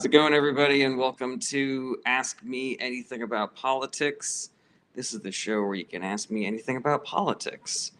How's it going, everybody? And welcome to Ask Me Anything About Politics. This is the show where you can ask me anything about politics.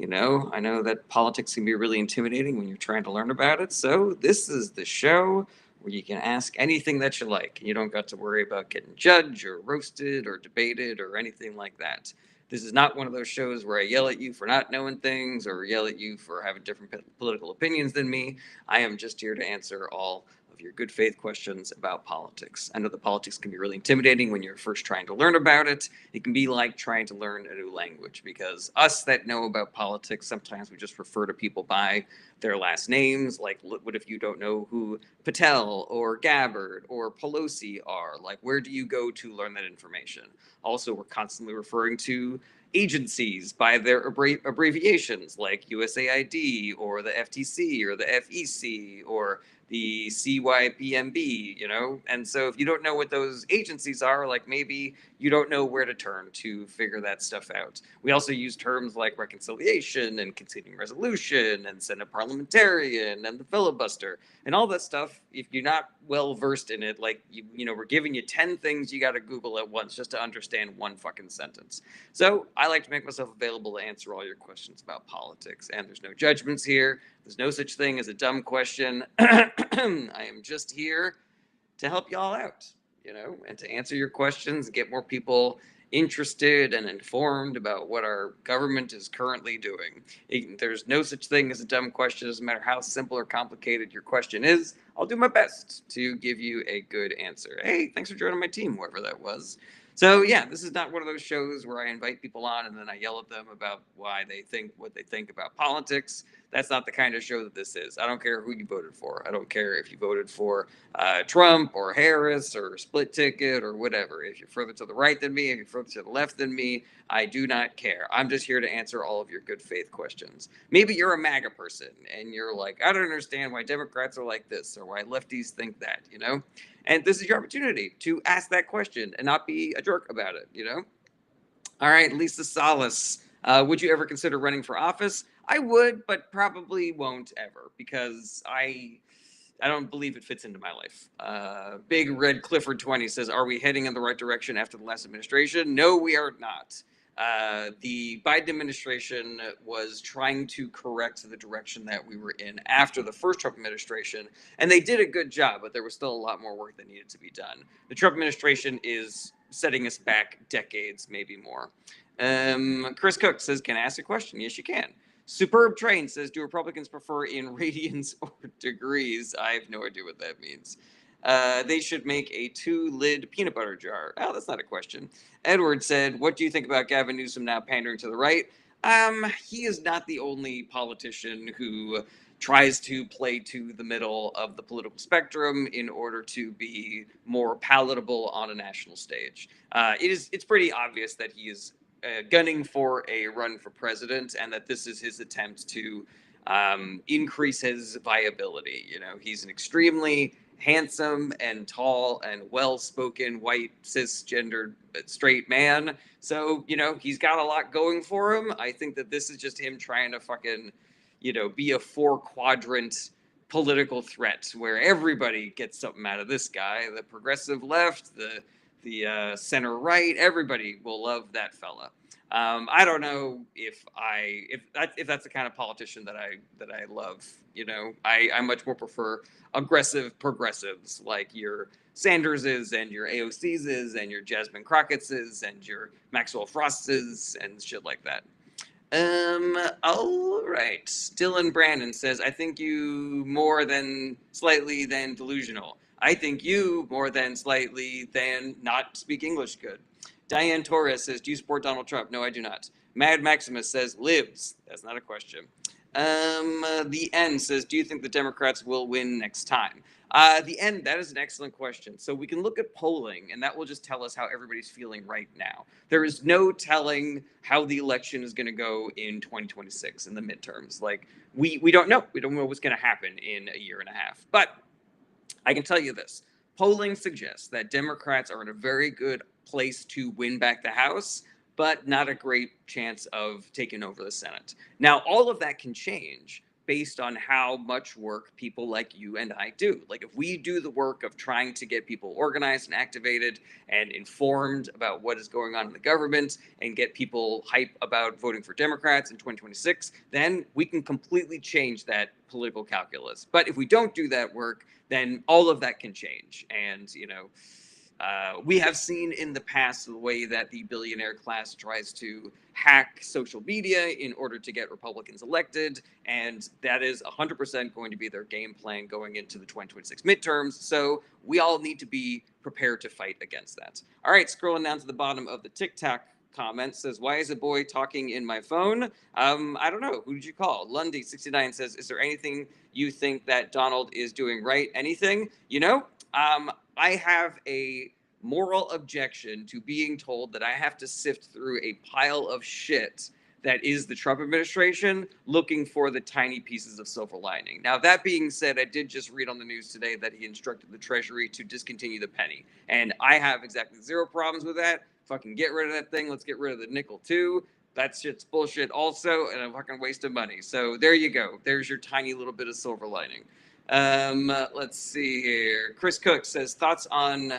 I know that politics can be really intimidating when you're trying to learn about it. So, this is the show where you can ask anything that you like. You don't got to worry about getting judged or roasted or debated or anything like that. This is not one of those shows where I yell at you for not knowing things or yell at you for having different political opinions than me. I am just here to answer all of your good faith questions about politics. I know that politics can be really intimidating when you're first trying to learn about it. It can be like trying to learn a new language because us that know about politics, sometimes we just refer to people by their last names. Like, what if you don't know who Patel or Gabbard or Pelosi are? Like, where do you go to learn that information? Also, we're constantly referring to agencies by their abbreviations like USAID or the FTC or the FEC or the CYPMB, And so if you don't know what those agencies are, like maybe you don't know where to turn to figure that stuff out. We also use terms like reconciliation and continuing resolution and Senate parliamentarian and the filibuster and all that stuff. If you're not well versed in it, like we're giving you 10 things you got to Google at once just to understand one fucking sentence. So I like to make myself available to answer all your questions about politics, and there's no judgments here. There's no such thing as a dumb question. I am just here to help y'all out, and to answer your questions, get more people interested and informed about what our government is currently doing. There's no such thing as a dumb question. Doesn't matter how simple or complicated your question is. I'll do my best to give you a good answer. Hey, thanks for joining my team, whoever that was. So yeah, this is not one of those shows where I invite people on and then I yell at them about why they think what they think about politics. That's not the kind of show that this is. I don't care who you voted for. I don't care if you voted for Trump or Harris or split ticket or whatever. If you're further to the right than me, if you're further to the left than me, I do not care. I'm just here to answer all of your good faith questions. Maybe you're a MAGA person and you're like, I don't understand why Democrats are like this or why lefties think that. And this is your opportunity to ask that question and not be a jerk about it. All right, Lisa Salas. Would you ever consider running for office? I would, but probably won't ever because I don't believe it fits into my life. Big Red Clifford 20 says, are we heading in the right direction after the last administration? No, we are not. The Biden administration was trying to correct the direction that we were in after the first Trump administration, and they did a good job, but there was still a lot more work that needed to be done. The Trump administration is setting us back decades, maybe more. Chris Cook says, can I ask a question? Yes, you can. Superb Train says, do Republicans prefer in radians or degrees? I have no idea what that means. They should make a 2-lid peanut butter jar. Oh, that's not a question. Edward said, what do you think about Gavin Newsom now pandering to the right? He is not the only politician who tries to play to the middle of the political spectrum in order to be more palatable on a national stage. It's pretty obvious that he is gunning for a run for president, and that this is his attempt to increase his viability. He's an extremely handsome and tall and well-spoken white cisgendered straight man. So, he's got a lot going for him. I think that this is just him trying to fucking, be a 4-quadrant political threat where everybody gets something out of this guy. The progressive left, the center right, everybody will love that fella. I don't know if that's the kind of politician that I love. I much more prefer aggressive progressives like your Sanderses and your AOC's and your Jasmine Crockett's and your Maxwell Frost's and shit like that. All right. Dylan Brandon says, I think you more than slightly than delusional. I think you more than slightly than not speak English good. Diane Torres says, do you support Donald Trump? No, I do not. Mad Maximus says, lives. That's not a question. The End says, do you think the Democrats will win next time? The End, that is an excellent question. So we can look at polling, and that will just tell us how everybody's feeling right now. There is no telling how the election is going to go in 2026 in the midterms. Like, we don't know. We don't know what's going to happen in a year and a half. But I can tell you this. Polling suggests that Democrats are in a very good place to win back the House, but not a great chance of taking over the Senate. Now, all of that can change based on how much work people like you and I do. Like, if we do the work of trying to get people organized and activated and informed about what is going on in the government and get people hype about voting for Democrats in 2026, then we can completely change that political calculus. But if we don't do that work, then all of that can change. And, we have seen in the past the way that the billionaire class tries to hack social media in order to get Republicans elected, and that is 100% going to be their game plan going into the 2026 midterms. So we all need to be prepared to fight against that. All right, scrolling down to the bottom of the TikTok comment says, why is a boy talking in my phone? I don't know. Who did you call? Lundy69 says, is there anything you think that Donald is doing right? Anything? I have a moral objection to being told that I have to sift through a pile of shit that is the Trump administration looking for the tiny pieces of silver lining. Now, that being said, I did just read on the news today that he instructed the Treasury to discontinue the penny. And I have exactly zero problems with that. Fucking get rid of that thing. Let's get rid of the nickel too. That shit's bullshit also, and a fucking waste of money. So there you go. There's your tiny little bit of silver lining. Let's see here. Chris Cook says, thoughts on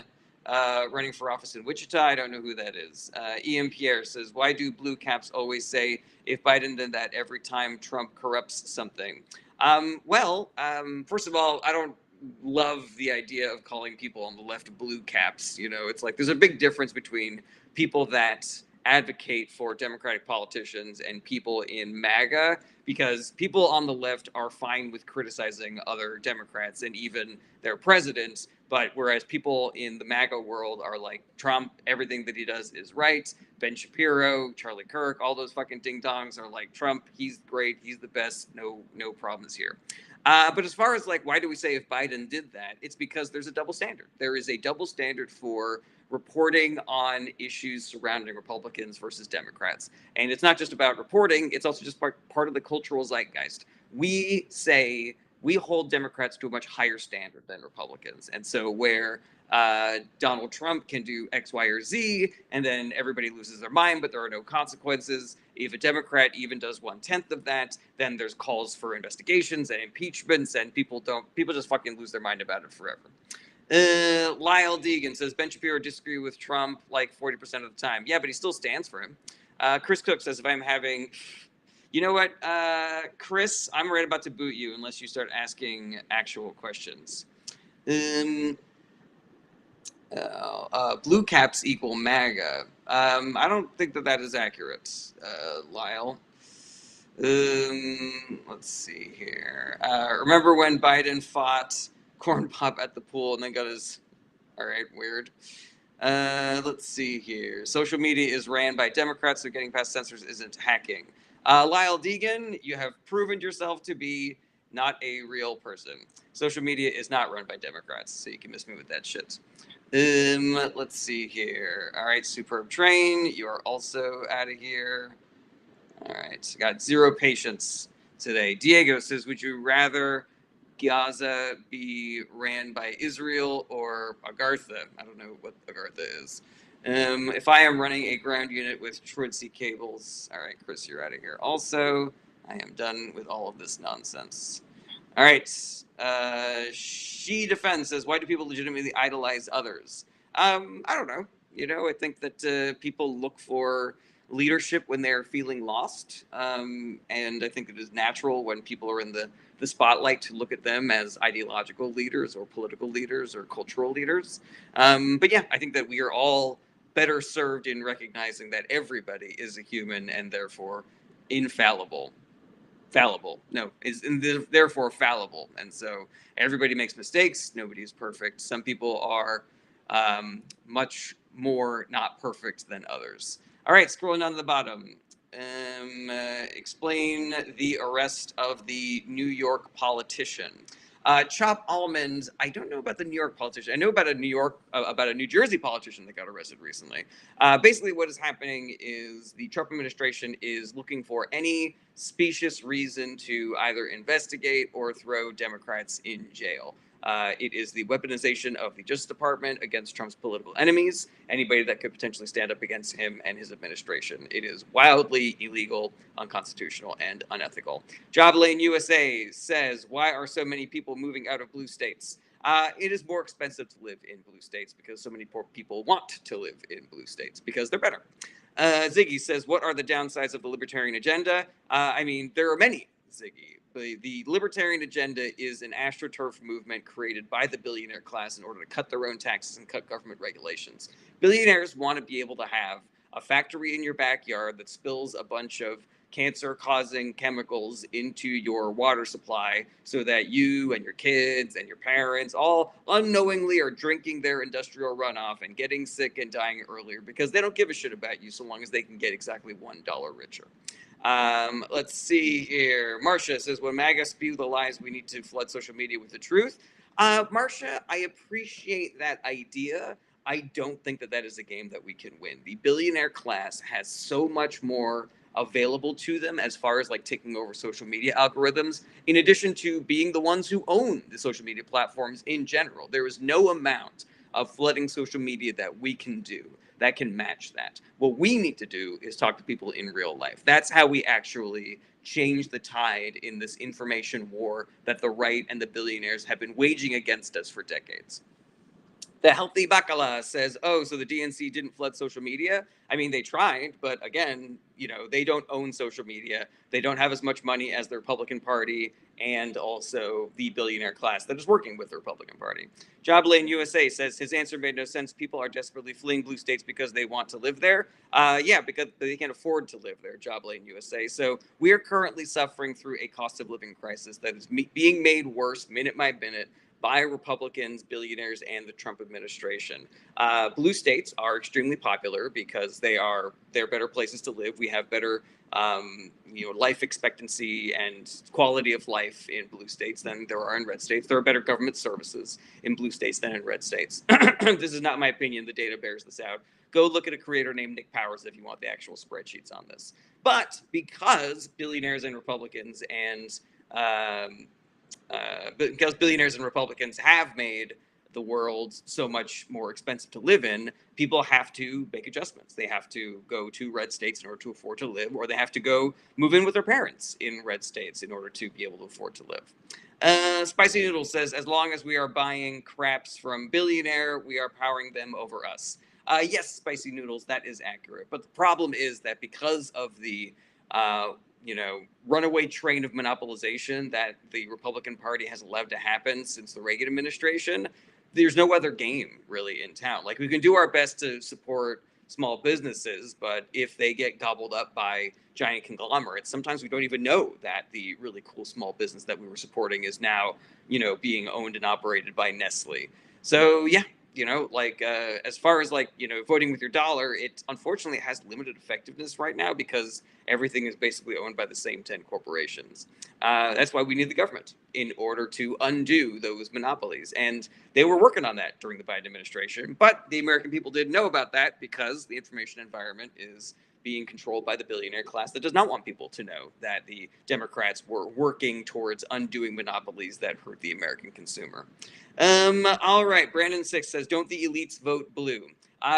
running for office in Wichita? I don't know who that is. Ian Pierre says, why do blue caps always say if Biden did that every time Trump corrupts something? First of all, I don't love the idea of calling people on the left blue caps. It's like there's a big difference between people that advocate for Democratic politicians and people in MAGA, because people on the left are fine with criticizing other Democrats and even their president. But whereas people in the MAGA world are like, Trump, everything that he does is right. Ben Shapiro, Charlie Kirk, all those fucking ding dongs are like, Trump, he's great, he's the best, no problems here. But as far as like, why do we say if Biden did that? It's because there's a double standard. There is a double standard for reporting on issues surrounding Republicans versus Democrats. And it's not just about reporting, it's also just part of the cultural zeitgeist. We say we hold Democrats to a much higher standard than Republicans. And so where Donald Trump can do X, Y, or Z, and then everybody loses their mind, but there are no consequences. If a Democrat even does 1/10 of that, then there's calls for investigations and impeachments, and people just fucking lose their mind about it forever. Lyle Deegan says, Ben Shapiro disagree with Trump like 40% of the time. Yeah, but he still stands for him. Chris Cook says, if I'm having... You know what, Chris, I'm right about to boot you unless you start asking actual questions. Blue caps equal MAGA. I don't think that is accurate, Lyle. Let's see here. Remember when Biden fought Corn Pop at the pool and then got his... All right, weird. Let's see here. Social media is ran by Democrats, so getting past censors isn't hacking. Lyle Deegan, you have proven yourself to be not a real person. Social media is not run by Democrats, so you can miss me with that shit. Let's see here. All right, Superb Train, you are also out of here. All right, got zero patience today. Diego says, would you rather Gaza be ran by Israel or Agartha? I don't know what Agartha is. If I am running a ground unit with truancy cables, all right, Chris, you're out of here. Also, I am done with all of this nonsense. All right, She Defends says, why do people legitimately idolize others? I don't know. I think that people look for leadership when they're feeling lost, and I think it is natural when people are in the spotlight to look at them as ideological leaders or political leaders or cultural leaders. But yeah, I think that we are all better served in recognizing that everybody is a human and therefore infallible. Therefore fallible. And so everybody makes mistakes. Nobody is perfect. Some people are much more not perfect than others. All right, scrolling down to the bottom. Explain the arrest of the New York politician. Chop Almond, I don't know about the New York politician. I know about a New Jersey politician that got arrested recently. Basically, what is happening is the Trump administration is looking for any specious reason to either investigate or throw Democrats in jail. It is the weaponization of the Justice Department against Trump's political enemies, anybody that could potentially stand up against him and his administration. It is wildly illegal, unconstitutional, and unethical. JobLane USA says, why are so many people moving out of blue states? It is more expensive to live in blue states because so many poor people want to live in blue states because they're better. Ziggy says, what are the downsides of the libertarian agenda? I mean, there are many, Ziggy. The libertarian agenda is an astroturf movement created by the billionaire class in order to cut their own taxes and cut government regulations. Billionaires want to be able to have a factory in your backyard that spills a bunch of cancer-causing chemicals into your water supply so that you and your kids and your parents all unknowingly are drinking their industrial runoff and getting sick and dying earlier because they don't give a shit about you so long as they can get exactly $1 richer. Let's see here. Marcia says, when MAGA spew the lies, we need to flood social media with the truth. Marcia, I appreciate that idea. I don't think that that is a game that we can win. The billionaire class has so much more available to them as far as like taking over social media algorithms, in addition to being the ones who own the social media platforms in general. There is no amount of flooding social media that we can do that can match that. What we need to do is talk to people in real life. That's how we actually change the tide in this information war that the right and the billionaires have been waging against us for decades. The Healthy Bacala says, oh, so the DNC didn't flood social media? I mean, they tried, but again, you know, they don't own social media. They don't have as much money as the Republican Party and also the billionaire class that is working with the Republican Party. JobLane USA says his answer made no sense. People are desperately fleeing blue states because they want to live there. Yeah, because they can't afford to live there, JobLane USA. So we are currently suffering through a cost of living crisis that is being made worse minute by minute by Republicans, billionaires, and the Trump administration. Blue states are extremely popular because they're better places to live. We have better life expectancy and quality of life in blue states than there are in red states. There are better government services in blue states than in red states. This is not my opinion. The data bears this out. Go look at a creator named Nick Powers if you want the actual spreadsheets on this. But because billionaires and Republicans and because billionaires and Republicans have made the world so much more expensive to live in, people have to make adjustments. They have to go to red states in order to afford to live, or they have to go move in with their parents in red states in order to be able to afford to live. Spicy Noodle says, as long as we are buying craps from billionaire, we are powering them over us. Yes, Spicy Noodles, that is accurate. But the problem is that because of the runaway train of monopolization that the Republican Party has allowed to happen since the Reagan administration, there's no other game really in town. Like, we can do our best to support small businesses, but if they get gobbled up by giant conglomerates, sometimes we don't even know that the really cool small business that we were supporting is now, being owned and operated by Nestle. So yeah, as far as voting with your dollar, it unfortunately has limited effectiveness right now because everything is basically owned by the same 10 corporations. That's why we need the government in order to undo those monopolies. And they were working on that during the Biden administration, but the American people didn't know about that because the information environment is being controlled by the billionaire class that does not want people to know that the Democrats were working towards undoing monopolies that hurt the American consumer. All right, Brandon 6 says, don't the elites vote blue?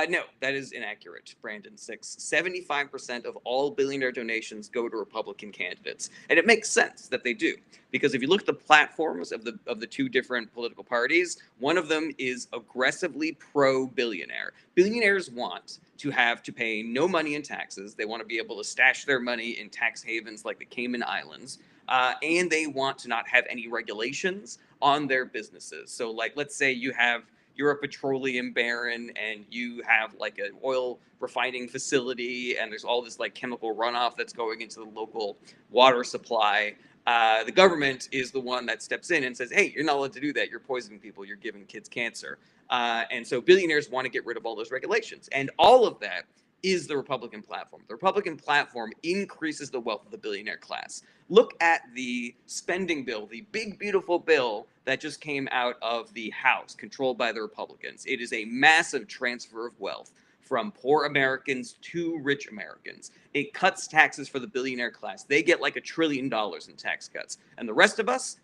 No, that is inaccurate, Brandon 6. 75% of all billionaire donations go to Republican candidates. And it makes sense that they do. Because if you look at the platforms of the two different political parties, one of them is aggressively pro-billionaire. Billionaires want to have to pay no money in taxes. They want to be able to stash their money in tax havens like the Cayman Islands. And they want to not have any regulations on their businesses. So, let's say you're a petroleum baron and you have like an oil refining facility and there's all this chemical runoff that's going into the local water supply. The government is the one that steps in and says, hey, you're not allowed to do that. You're poisoning people. You're giving kids cancer. And so billionaires want to get rid of all those regulations. And all of that is the Republican platform. The Republican platform increases the wealth of the billionaire class. Look at the spending bill, the big, beautiful bill that just came out of the House, controlled by the Republicans. It is a massive transfer of wealth from poor Americans to rich Americans. It cuts taxes for the billionaire class. They get like $1 trillion in tax cuts. And the rest of us,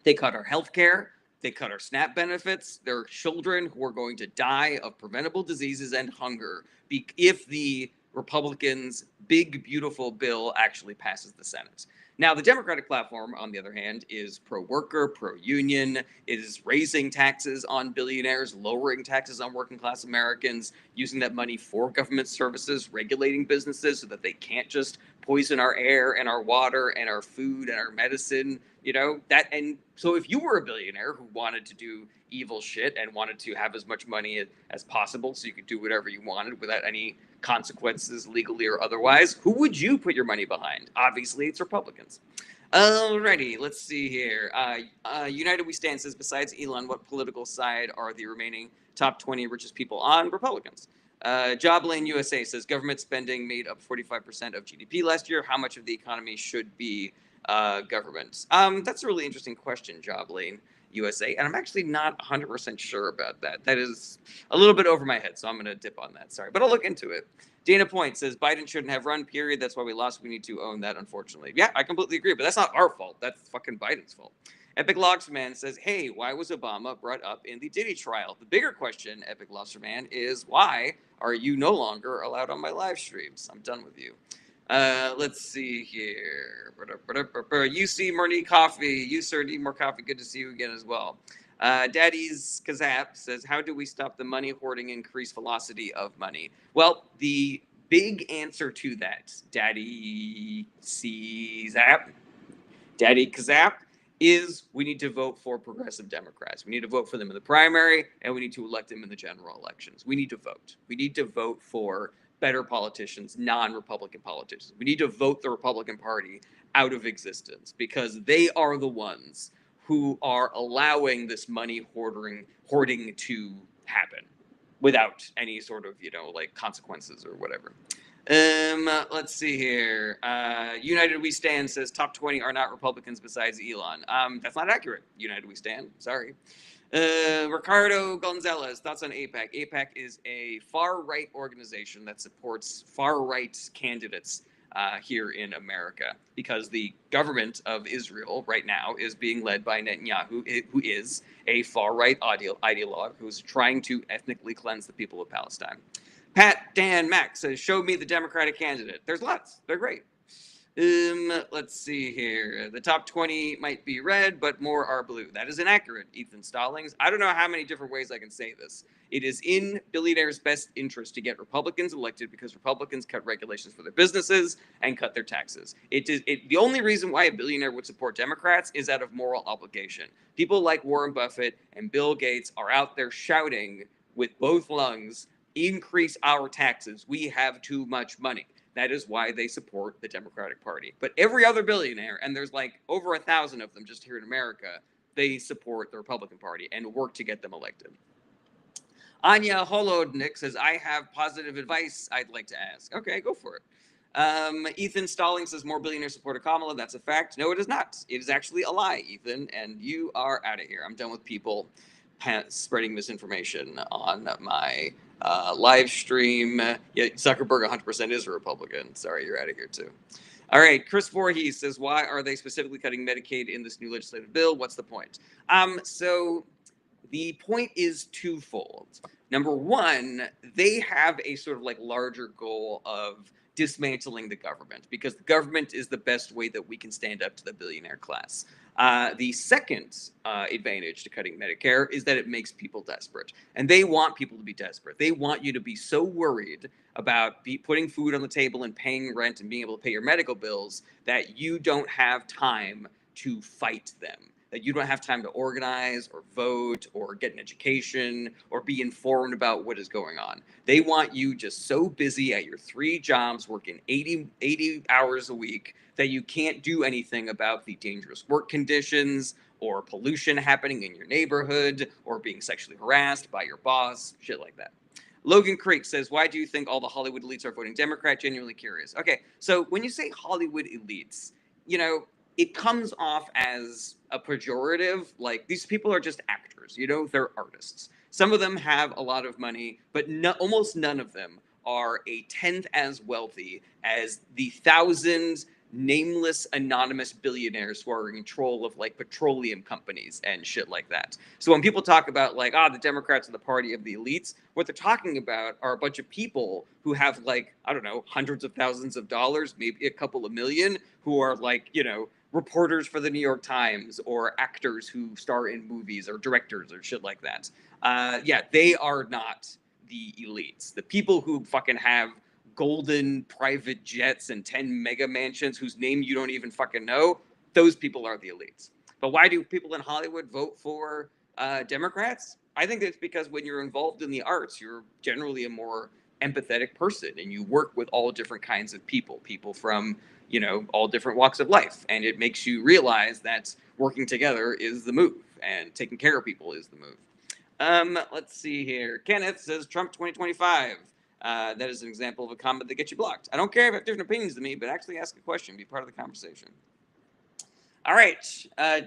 they cut our health care, They cut our SNAP benefits. There are children who are going to die of preventable diseases and hunger if the Republicans' big, beautiful bill actually passes the Senate. Now, the Democratic platform, on the other hand, is pro-worker, pro-union. It is raising taxes on billionaires, lowering taxes on working class Americans, using that money for government services, regulating businesses so that they can't just poison our air and our water and our food and our medicine. And so if you were a billionaire who wanted to do evil shit and wanted to have as much money as possible so you could do whatever you wanted without any consequences legally or otherwise, who would you put your money behind? Obviously, it's Republicans. Alrighty, let's see here. United We Stand says, besides Elon, what political side are the remaining top 20 richest people on? Republicans. Joblane USA says, government spending made up 45% of GDP last year. How much of the economy should be government? That's a really interesting question, Joblane USA, and I'm actually not 100% sure about that. That is a little bit over my head, so I'm going to dip on that. Sorry, but I'll look into it. Dana Point says, Biden shouldn't have run, period. That's why we lost. We need to own that, unfortunately. Yeah, I completely agree, but that's not our fault. That's fucking Biden's fault. Epic Logsman says, hey, why was Obama brought up in the Diddy trial? The bigger question, Epic Logsman, is why are you no longer allowed on my live streams? I'm done with you. Let's see here. UC Murray Coffee. You, sir, need more coffee. Good to see you again as well. Daddy's Kazap says, how do we stop the money hoarding, increase velocity of money? Well, the big answer to that, Daddy Kazap, is we need to vote for progressive Democrats. We need to vote for them in the primary, and we need to elect them in the general elections. We need to vote. We need to vote for better politicians, non-Republican politicians. We need to vote the Republican Party out of existence because they are the ones who are allowing this money hoarding to happen without any sort of, consequences or whatever. Let's see here. United We Stand says top 20 are not Republicans besides Elon. That's not accurate. United We Stand. Sorry. Ricardo Gonzalez, thoughts on AIPAC. AIPAC is a far-right organization that supports far-right candidates here in America because the government of Israel right now is being led by Netanyahu, who is a far-right ideologue who's trying to ethnically cleanse the people of Palestine. Pat Dan Mack says, show me the Democratic candidate. There's lots. They're great. Let's see here. The top 20 might be red, but more are blue. That is inaccurate, Ethan Stallings. I don't know how many different ways I can say this. It is in billionaires' best interest to get Republicans elected because Republicans cut regulations for their businesses and cut their taxes. The only reason why a billionaire would support Democrats is out of moral obligation. People like Warren Buffett and Bill Gates are out there shouting with both lungs, increase our taxes. We have too much money. That is why they support the Democratic Party. But every other billionaire, and there's like over 1,000 of them just here in America, they support the Republican Party and work to get them elected. Anya Holodnik says, I have positive advice I'd like to ask. Okay, go for it. Ethan Stalling says, more billionaires support Kamala. That's a fact. No, it is not. It is actually a lie, Ethan, and you are out of here. I'm done with people spreading misinformation on my live stream. Yeah, Zuckerberg 100% is a Republican. Sorry, you're out of here too. All right, Chris Voorhees says, why are they specifically cutting Medicaid in this new legislative bill? What's the point? So the point is twofold. Number one, they have a sort of like larger goal of dismantling the government because the government is the best way that we can stand up to the billionaire class. The second advantage to cutting Medicare is that it makes people desperate. And they want people to be desperate. They want you to be so worried about putting food on the table and paying rent and being able to pay your medical bills that you don't have time to fight them. That you don't have time to organize or vote or get an education or be informed about what is going on. They want you just so busy at your 3 jobs, working 80 hours a week, that you can't do anything about the dangerous work conditions or pollution happening in your neighborhood or being sexually harassed by your boss, shit like that. Logan Creek says, why do you think all the Hollywood elites are voting Democrat? Genuinely curious. Okay, so when you say Hollywood elites, it comes off as a pejorative, like these people are just actors, they're artists. Some of them have a lot of money, but almost none of them are a tenth as wealthy as the thousands, nameless anonymous billionaires who are in control of like petroleum companies and shit like that. So when people talk about like, the Democrats are the party of the elites, what they're talking about are a bunch of people who have like, I don't know, hundreds of thousands of dollars, maybe a couple of million, who are like, reporters for the New York Times or actors who star in movies or directors or shit like that. Yeah, they are not the elites. The people who fucking have golden private jets and 10 mega mansions whose name you don't even fucking know, those people are the elites. But why do people in Hollywood vote for Democrats? I think it's because when you're involved in the arts, you're generally a more empathetic person and you work with all different kinds of people from, all different walks of life. And it makes you realize that working together is the move and taking care of people is the move. Let's see here. Kenneth says Trump 2025. That is an example of a comment that gets you blocked. I don't care if you have different opinions than me, but actually ask a question, be part of the conversation. All right.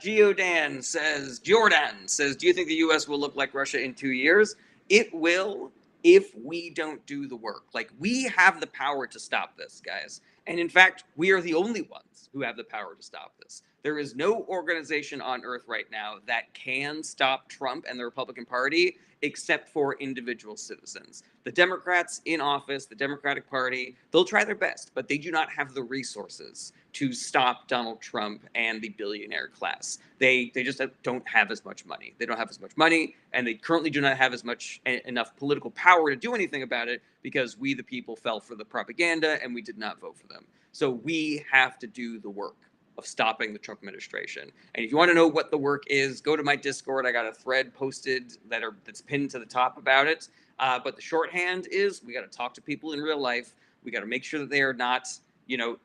Jordan says, do you think the U.S. will look like Russia in 2 years? It will if we don't do the work. Like, we have the power to stop this, guys. And in fact, we are the only ones who have the power to stop this. There is no organization on earth right now that can stop Trump and the Republican Party except for individual citizens. The Democrats in office, the Democratic Party, they'll try their best, but they do not have the resources to stop Donald Trump and the billionaire class. They just don't have as much money. They don't have as much money, and they currently do not have as much enough political power to do anything about it because we, the people, fell for the propaganda and we did not vote for them. So we have to do the work of stopping the Trump administration. And if you want to know what the work is, go to my Discord. I got a thread posted that's pinned to the top about it. But the shorthand is we got to talk to people in real life. We got to make sure that they are not,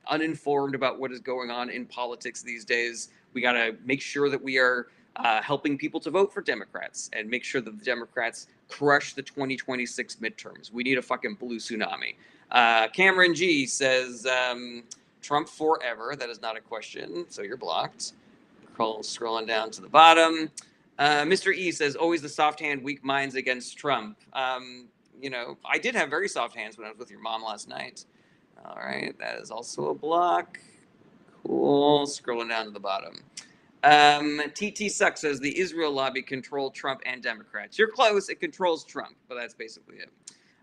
uninformed about what is going on in politics these days. We got to make sure that we are helping people to vote for Democrats and make sure that the Democrats crush the 2026 midterms. We need a fucking blue tsunami. Cameron G says, Trump forever. That is not a question, so you're blocked. Scrolling down to the bottom. Mr. E says, always the soft hand, weak minds against Trump. I did have very soft hands when I was with your mom last night. All right, that is also a block. Cool. Scrolling down to the bottom. TT Suck says, the Israel lobby control Trump and Democrats. You're close. It controls Trump, but that's basically it.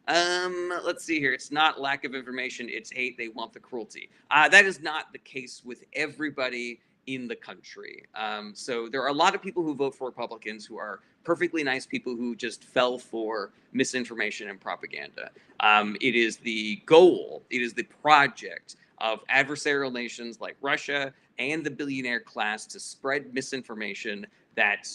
Let's see here. It's not lack of information. It's hate. They want the cruelty. That is not the case with everybody in the country. So there are a lot of people who vote for Republicans who are perfectly nice people who just fell for misinformation and propaganda. It is the goal. It is the project of adversarial nations like Russia and the billionaire class to spread misinformation that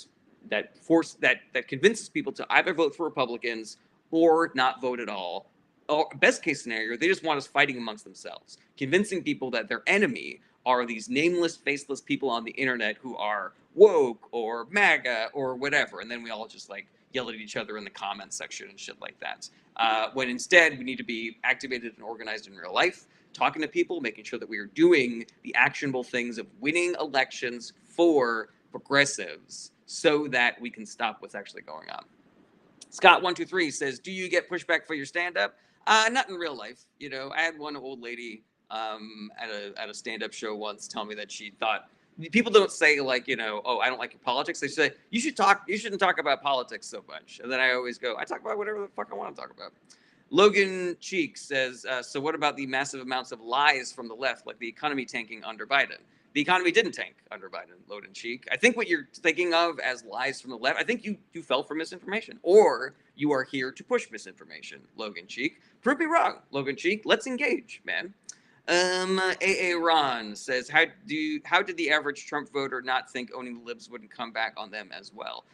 convinces people to either vote for Republicans or not vote at all. Or best case scenario, they just want us fighting amongst themselves, convincing people that their enemy are these nameless, faceless people on the internet who are woke or MAGA or whatever. And then we all just like yell at each other in the comments section and shit like that. When instead we need to be activated and organized in real life, talking to people, making sure that we are doing the actionable things of winning elections for progressives so that we can stop what's actually going on. Scott123 says, do you get pushback for your stand-up? Not in real life. I had one old lady at a stand-up show once tell me that she thought, people don't say like, oh, I don't like your politics. They say, you shouldn't talk about politics so much. And then I always go, I talk about whatever the fuck I want to talk about. Logan Cheek says, so what about the massive amounts of lies from the left, like the economy tanking under Biden? The economy didn't tank under Biden, Logan Cheek. I think what you're thinking of as lies from the left, I think you fell for misinformation. Or you are here to push misinformation, Logan Cheek. Prove me wrong, Logan Cheek. Let's engage, man. AA Ron says, how did the average Trump voter not think owning the libs wouldn't come back on them as well?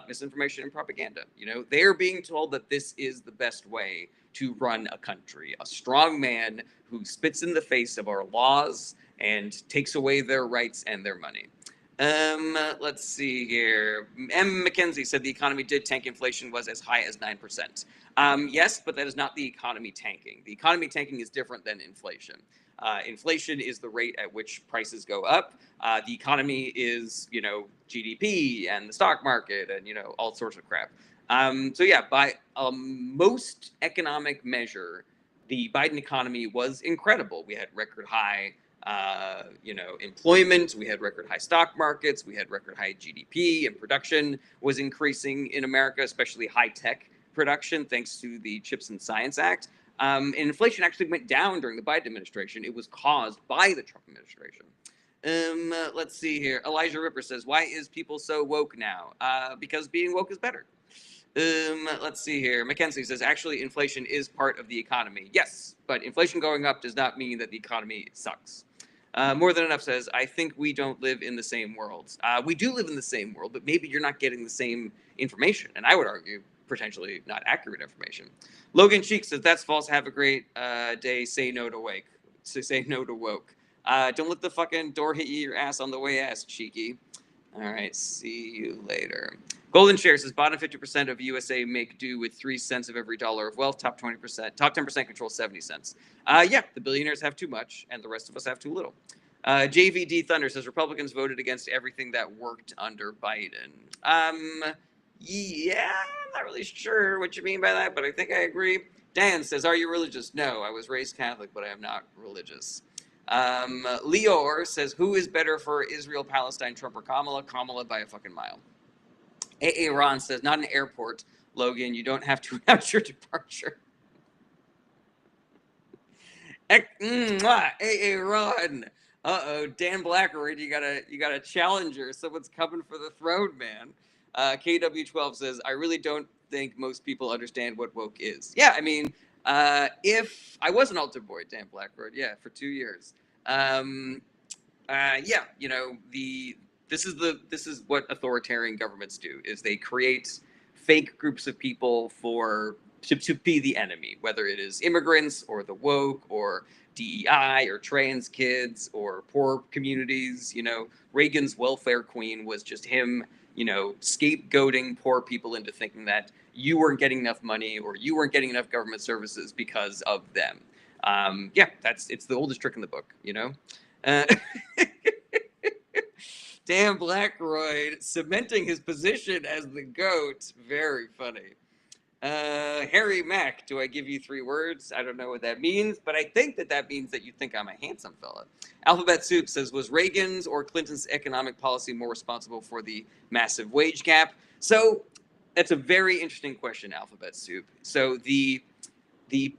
Misinformation and propaganda. They're being told that this is the best way to run a country. A strong man who spits in the face of our laws and takes away their rights and their money. Let's see here. M. McKenzie said the economy did tank. Inflation was as high as 9%. Yes, but that is not the economy tanking. The economy tanking is different than inflation. Inflation is the rate at which prices go up. The economy is, GDP and the stock market and, all sorts of crap. So yeah, by most economic measure, the Biden economy was incredible. We had record high employment. We had record high stock markets. We had record high GDP, and production was increasing in America, especially high tech production, thanks to the Chips and Science Act. And inflation actually went down during the Biden administration. It was caused by the Trump administration. Let's see here. Elijah Ripper says, "Why is people so woke now? Because being woke is better." Let's see here. Mackenzie says, "Actually, inflation is part of the economy." Yes, but inflation going up does not mean that the economy sucks. More Than Enough says, "I think we don't live in the same world." We do live in the same world, but maybe you're not getting the same information. And I would argue, potentially not accurate information. Logan Cheek says, "That's false. Have a great day. Say no to wake. Say no to woke. Don't let the fucking door hit you your ass on the way, ass cheeky." All right, see you later. Golden Share says, "Bottom 50% of USA make do with 3 cents of every dollar of wealth. Top 10% control 70 cents. Yeah, the billionaires have too much, and the rest of us have too little." JVD Thunder says, "Republicans voted against everything that worked under Biden." Yeah, I'm not really sure what you mean by that, but I think I agree. Dan says, "Are you religious?" No, I was raised Catholic, but I am not religious. Leor says, "Who is better for Israel, Palestine, Trump, or Kamala?" Kamala by a fucking mile. AA Ron says, "Not an airport, Logan. You don't have to announce your departure." AA Ron. Dan Blackwood, you got a challenger. Someone's coming for the throne, man. KW12 says, "I really don't think most people understand what woke is." Yeah, I mean, if I was an altar boy, Dan Blackwood, yeah, for 2 years. Yeah, this is what authoritarian governments do: is they create fake groups of people to be the enemy, whether it is immigrants or the woke or DEI or trans kids or poor communities. Reagan's welfare queen was just him, scapegoating poor people into thinking that you weren't getting enough money or you weren't getting enough government services because of them. Yeah, it's the oldest trick in the book. Uh, Dan Blackroyd cementing his position as the GOAT. Very funny. Harry Mack, do I give you 3 words? I don't know what that means, but I think that means that you think I'm a handsome fella. Alphabet Soup says, "Was Reagan's or Clinton's economic policy more responsible for the massive wage gap?" So that's a very interesting question, Alphabet Soup. So the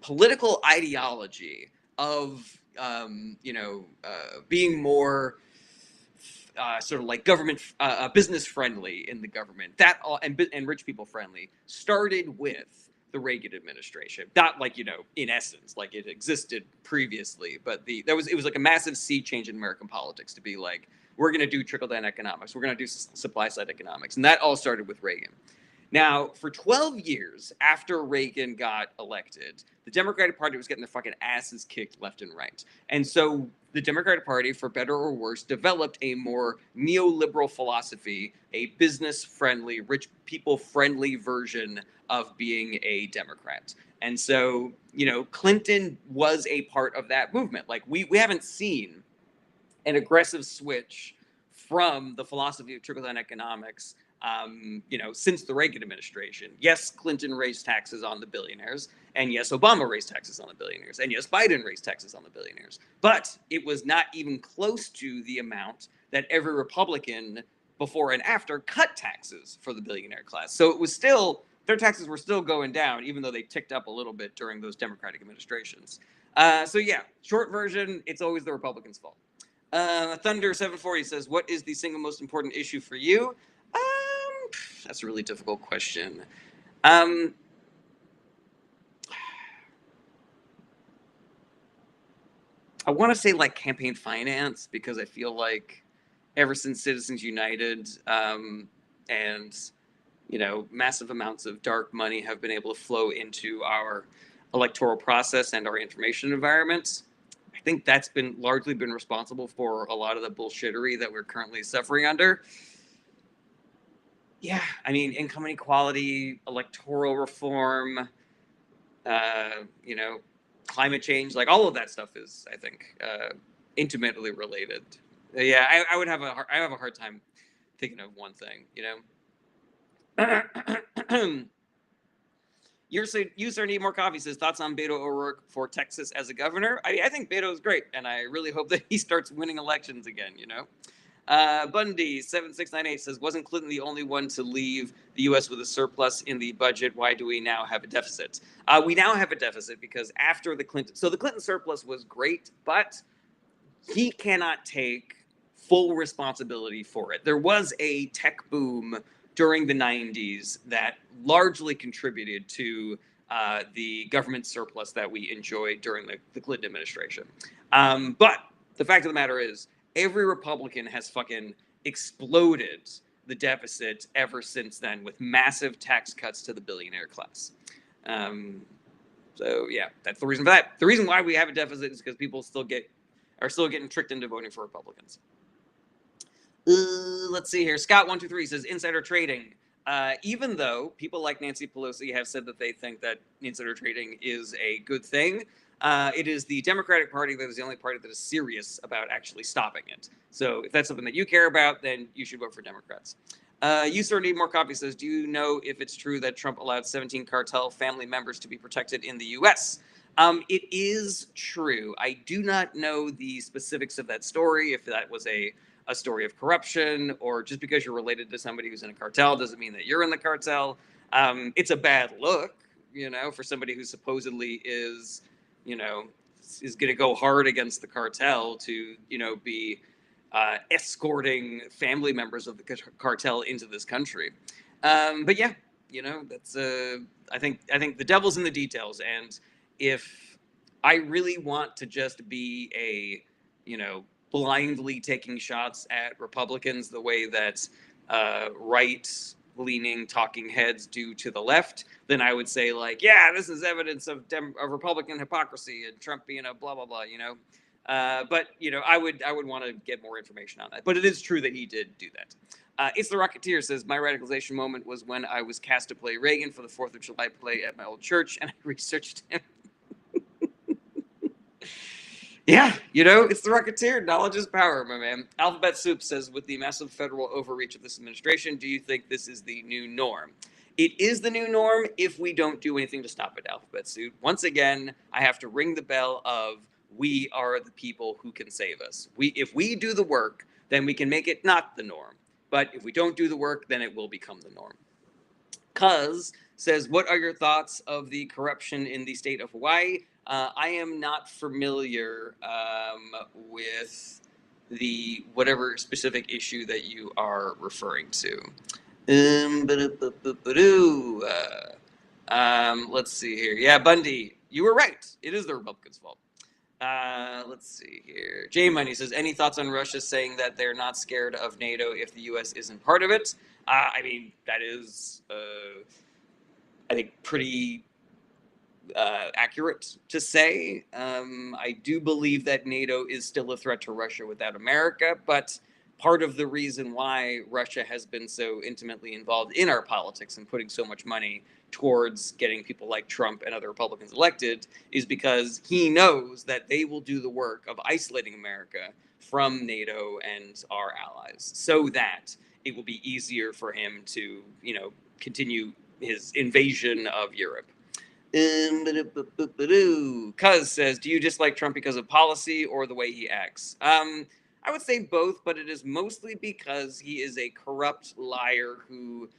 political ideology of being more sort of like government business friendly in the government, that all and rich people friendly, started with the Reagan administration. Not like in essence like it existed previously, but it was like a massive sea change in American politics to be like, we're going to do trickle down economics, we're going to do supply side economics, and that all started with Reagan. Now, for 12 years after Reagan got elected, the Democratic Party was getting their fucking asses kicked left and right. And so the Democratic Party, for better or worse, developed a more neoliberal philosophy, a business-friendly, rich people-friendly version of being a Democrat. And so, Clinton was a part of that movement. Like, we haven't seen an aggressive switch from the philosophy of trickle-down economics since the Reagan administration. Yes, Clinton raised taxes on the billionaires, and yes, Obama raised taxes on the billionaires, and yes, Biden raised taxes on the billionaires. But it was not even close to the amount that every Republican before and after cut taxes for the billionaire class. So it was still, their taxes were still going down, even though they ticked up a little bit during those Democratic administrations. So yeah, short version, it's always the Republicans' fault. Thunder 740 says, "What is the single most important issue for you?" That's a really difficult question. I want to say like campaign finance, because I feel like ever since Citizens United and massive amounts of dark money have been able to flow into our electoral process and our information environments, I think that's largely been responsible for a lot of the bullshittery that we're currently suffering under. Yeah, I mean, income inequality, electoral reform, climate change, like all of that stuff is, I think, intimately related. Yeah, I have a hard time thinking of one thing. User Need More Coffee says, thoughts on Beto O'Rourke for Texas as a governor? I think Beto is great, and I really hope that he starts winning elections again, you know? Bundy7698 says, wasn't Clinton the only one to leave the U.S. with a surplus in the budget? Why do we now have a deficit? We now have a deficit because after the Clinton surplus was great, but he cannot take full responsibility for it. There was a tech boom during the 90s that largely contributed to the government surplus that we enjoyed during the Clinton administration. But the fact of the matter is, every Republican has fucking exploded the deficit ever since then with massive tax cuts to the billionaire class. So yeah, that's the reason for that. The reason why we have a deficit is because people are still getting tricked into voting for Republicans. Let's see here. Scott123 says insider trading. Even though people like Nancy Pelosi have said that they think that insider trading is a good thing, it is the Democratic Party that is the only party that is serious about actually stopping it. So if that's something that you care about, then you should vote for Democrats. You sort of need more coffee says, do you know if it's true that Trump allowed 17 cartel family members to be protected in the U.S.? It is true. I do not know the specifics of that story, if that was a story of corruption, or just because you're related to somebody who's in a cartel doesn't mean that you're in the cartel. It's a bad look, you know, for somebody who supposedly is going to go hard against the cartel to, be escorting family members of the cartel into this country. But yeah, that's I think the devil's in the details. And if I really want to just be a, blindly taking shots at Republicans the way that right-leaning talking heads do to the left, then I would say, like, yeah, this is evidence of Republican hypocrisy and Trump being a blah, blah, blah, But, I would want to get more information on that. But it is true that he did do that. It's the Rocketeer says, my radicalization moment was when I was cast to play Reagan for the 4th of July play at my old church, and I researched him. Yeah, it's the Rocketeer. Knowledge is power, my man. Alphabet Soup says, with the massive federal overreach of this administration, do you think this is the new norm? It is the new norm if we don't do anything to stop it, Alphabet Soup. Once again, I have to ring the bell of we are the people who can save us. If we do the work, then we can make it not the norm. But if we don't do the work, then it will become the norm. Cuz says, what are your thoughts of the corruption in the state of Hawaii? I am not familiar with the whatever specific issue that you are referring to. Let's see here. Yeah, Bundy, you were right. It is the Republicans' fault. Let's see here. J Money says, any thoughts on Russia saying that they're not scared of NATO if the U.S. isn't part of it? I mean, that is, I think, pretty accurate to say. I do believe that NATO is still a threat to Russia without America, but part of the reason why Russia has been so intimately involved in our politics and putting so much money towards getting people like Trump and other Republicans elected is because he knows that they will do the work of isolating America from NATO and our allies so that it will be easier for him to, continue his invasion of Europe. Cuz says, do you dislike Trump because of policy or the way he acts? I would say both, but it is mostly because he is a corrupt liar who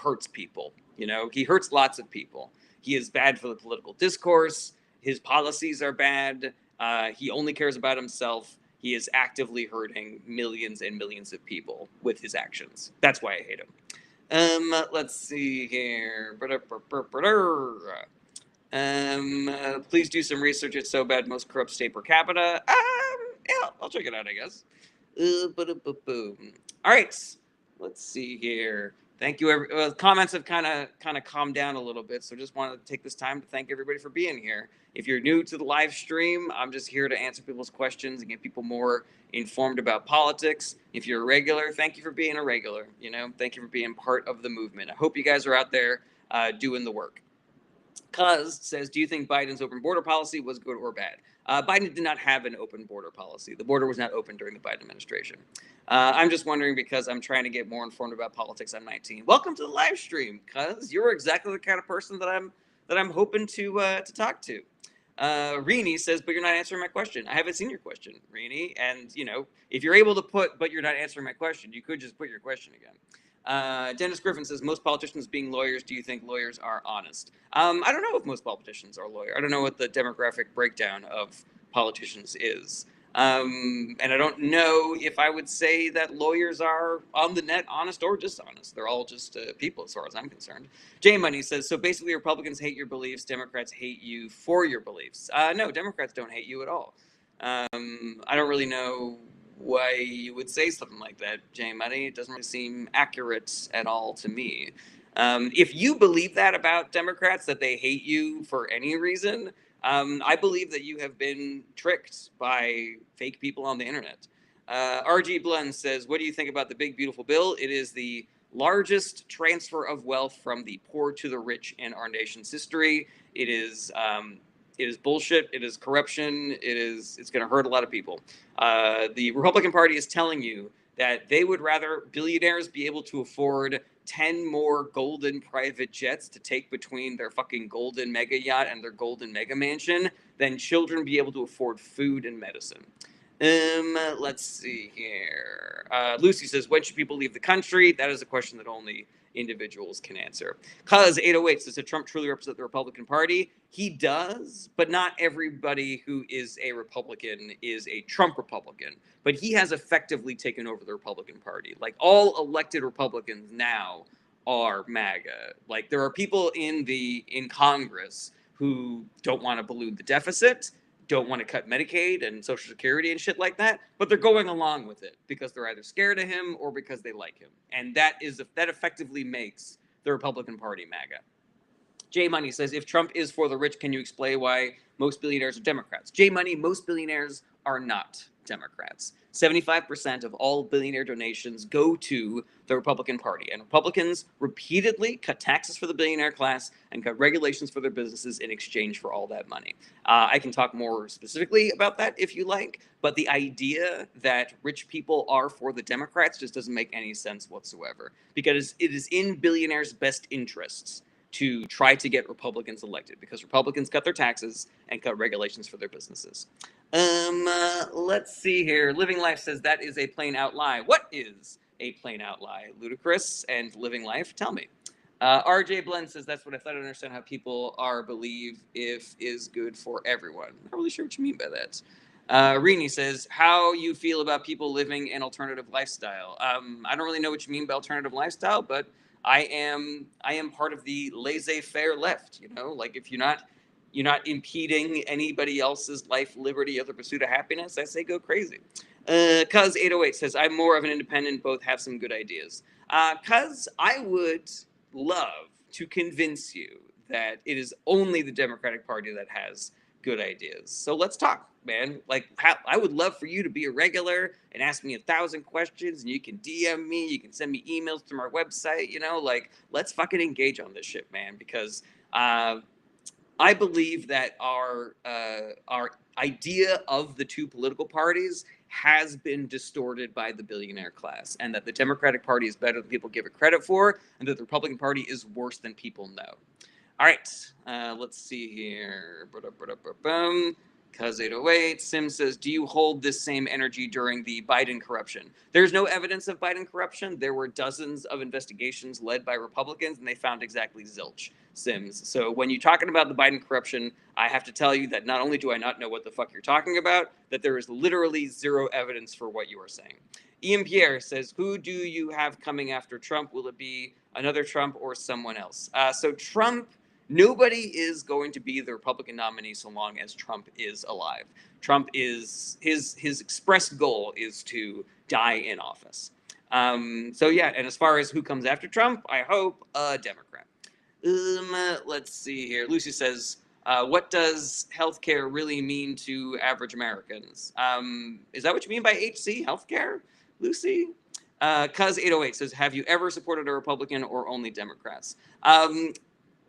hurts people. He hurts lots of people. He is bad for the political discourse. His policies are bad. He only cares about himself. He is actively hurting millions and millions of people with his actions. That's why I hate him. Let's see here. Please do some research. It's so bad. Most corrupt state per capita. Yeah, I'll check it out, I guess. All right. Let's see here. Thank you. Comments have kind of calmed down a little bit, so just wanted to take this time to thank everybody for being here. If you're new to the live stream, I'm just here to answer people's questions and get people more informed about politics. If you're a regular, thank you for being a regular. Thank you for being part of the movement. I hope you guys are out there doing the work. Cuz says, do you think Biden's open border policy was good or bad? Biden did not have an open border policy. The border was not open during the Biden administration. I'm just wondering because I'm trying to get more informed about politics. I'm 19. Welcome to the live stream, cuz you're exactly the kind of person that I'm that I'm hoping to talk to. Rini says, but you're not answering my question. I haven't seen your question, Rini. And, you know, if you're able to put, but you're not answering my question, you could just put your question again. Dennis Griffin says, most politicians being lawyers, do you think lawyers are honest? I don't know if most politicians are lawyers. I don't know what the demographic breakdown of politicians is. And I don't know if I would say that lawyers are on the net honest or dishonest. They're all just people, as far as I'm concerned. J Money says, so basically Republicans hate your beliefs, Democrats hate you for your beliefs. No, Democrats don't hate you at all. I don't really know why you would say something like that, J Money. It doesn't really seem accurate at all to me. If you believe that about Democrats, that they hate you for any reason, I believe that you have been tricked by fake people on the internet. RG Blend says, what do you think about the big beautiful bill? It is the largest transfer of wealth from the poor to the rich in our nation's history. It is bullshit. It is corruption. It's going to hurt a lot of people. The Republican Party is telling you that they would rather billionaires be able to afford 10 more golden private jets to take between their fucking golden mega yacht and their golden mega mansion than children be able to afford food and medicine. Let's see here. Lucy says, when should people leave the country? That is a question that only individuals can answer. Cuz 808 says, does Trump truly represent the Republican Party? He does, but not everybody who is a Republican is a Trump Republican. But he has effectively taken over the Republican Party. Like, all elected Republicans now are MAGA. Like, there are people in Congress who don't want to balloon the deficit, don't want to cut Medicaid and Social Security and shit like that, but they're going along with it because they're either scared of him or because they like him. And that effectively makes the Republican Party MAGA. J Money says, if Trump is for the rich, can you explain why most billionaires are Democrats? J Money, most billionaires are not Democrats. 75% of all billionaire donations go to the Republican Party. And Republicans repeatedly cut taxes for the billionaire class and cut regulations for their businesses in exchange for all that money. I can talk more specifically about that if you like, but the idea that rich people are for the Democrats just doesn't make any sense whatsoever, because it is in billionaires' best interests to try to get Republicans elected, because Republicans cut their taxes and cut regulations for their businesses. Let's see here. Living Life says that is a plain out lie. What is a plain out lie? Ludicrous and Living Life? Tell me. RJ Blend says that's what I thought. I understand how people are believe if is good for everyone. I'm not really sure what you mean by that. Rini says, how you feel about people living an alternative lifestyle. I don't really know what you mean by alternative lifestyle, but I am part of the laissez-faire left. You know, like, if you're not impeding anybody else's life, liberty, or the pursuit of happiness, I say go crazy. Cuz 808 says, I'm more of an independent, both have some good ideas. Cuz I would love to convince you that it is only the Democratic Party that has good ideas. So let's talk, man. Like, I would love for you to be a regular and ask me 1,000 questions, and you can DM me, you can send me emails through our website, you know, like, let's fucking engage on this shit, man, because I believe that our idea of the two political parties has been distorted by the billionaire class, and that the Democratic Party is better than people give it credit for, and that the Republican Party is worse than people know. All right, let's see here. Cuz 808, Sim says, do you hold this same energy during the Biden corruption? There's no evidence of Biden corruption. There were dozens of investigations led by Republicans, and they found exactly zilch, Sims. So when you're talking about the Biden corruption, I have to tell you that not only do I not know what the fuck you're talking about, that there is literally zero evidence for what you are saying. Ian Pierre says, who do you have coming after Trump? Will it be another Trump or someone else? So Trump, nobody is going to be the Republican nominee so long as Trump is alive. Trump is, his express goal is to die in office. So yeah, and as far as who comes after Trump, I hope a Democrat. Let's see here. Lucy says, what does healthcare really mean to average Americans? Is that what you mean by HC, healthcare, Lucy? Cuz 808 says, have you ever supported a Republican or only Democrats?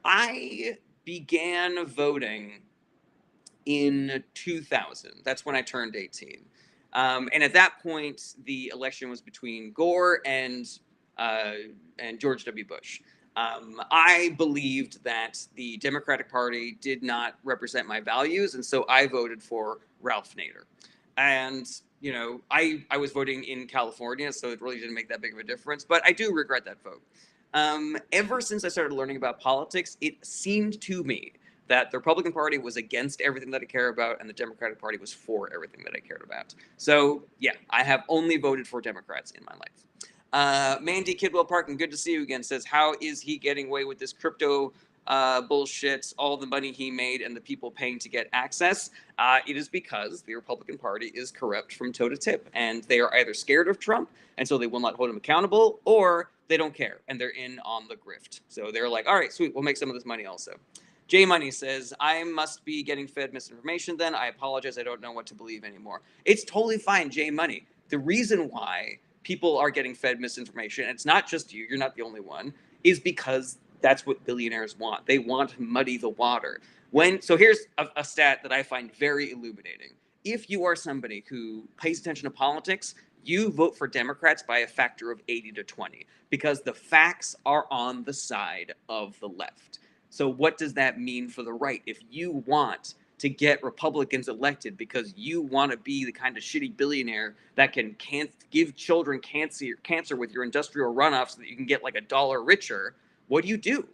I began voting in 2000. That's when I turned 18. And at that point, the election was between Gore and George W. Bush. I believed that the Democratic Party did not represent my values, and so I voted for Ralph Nader. And I was voting in California, so it really didn't make that big of a difference. But I do regret that vote. Ever since I started learning about politics, it seemed to me that the Republican Party was against everything that I care about, and the Democratic Party was for everything that I cared about. So yeah, I have only voted for Democrats in my life. Mandy Kidwell Parkin, good to see you again, says, how is he getting away with this crypto bullshit, all the money he made and the people paying to get access? It is because the Republican Party is corrupt from toe to tip, and they are either scared of Trump, and so they will not hold him accountable, or they don't care, and they're in on the grift. So they're like, all right, sweet, we'll make some of this money also. J Money says, I must be getting fed misinformation then. I apologize. I don't know what to believe anymore. It's totally fine, J Money. The reason why people are getting fed misinformation, and it's not just you, you're not the only one, is because that's what billionaires want. They want to muddy the water. So here's a stat that I find very illuminating. If you are somebody who pays attention to politics, you vote for Democrats by a factor of 80 to 20 because the facts are on the side of the left. So what does that mean for the right? If you want to get Republicans elected because you want to be the kind of shitty billionaire that can give children cancer with your industrial runoff so that you can get like $1 richer, what do?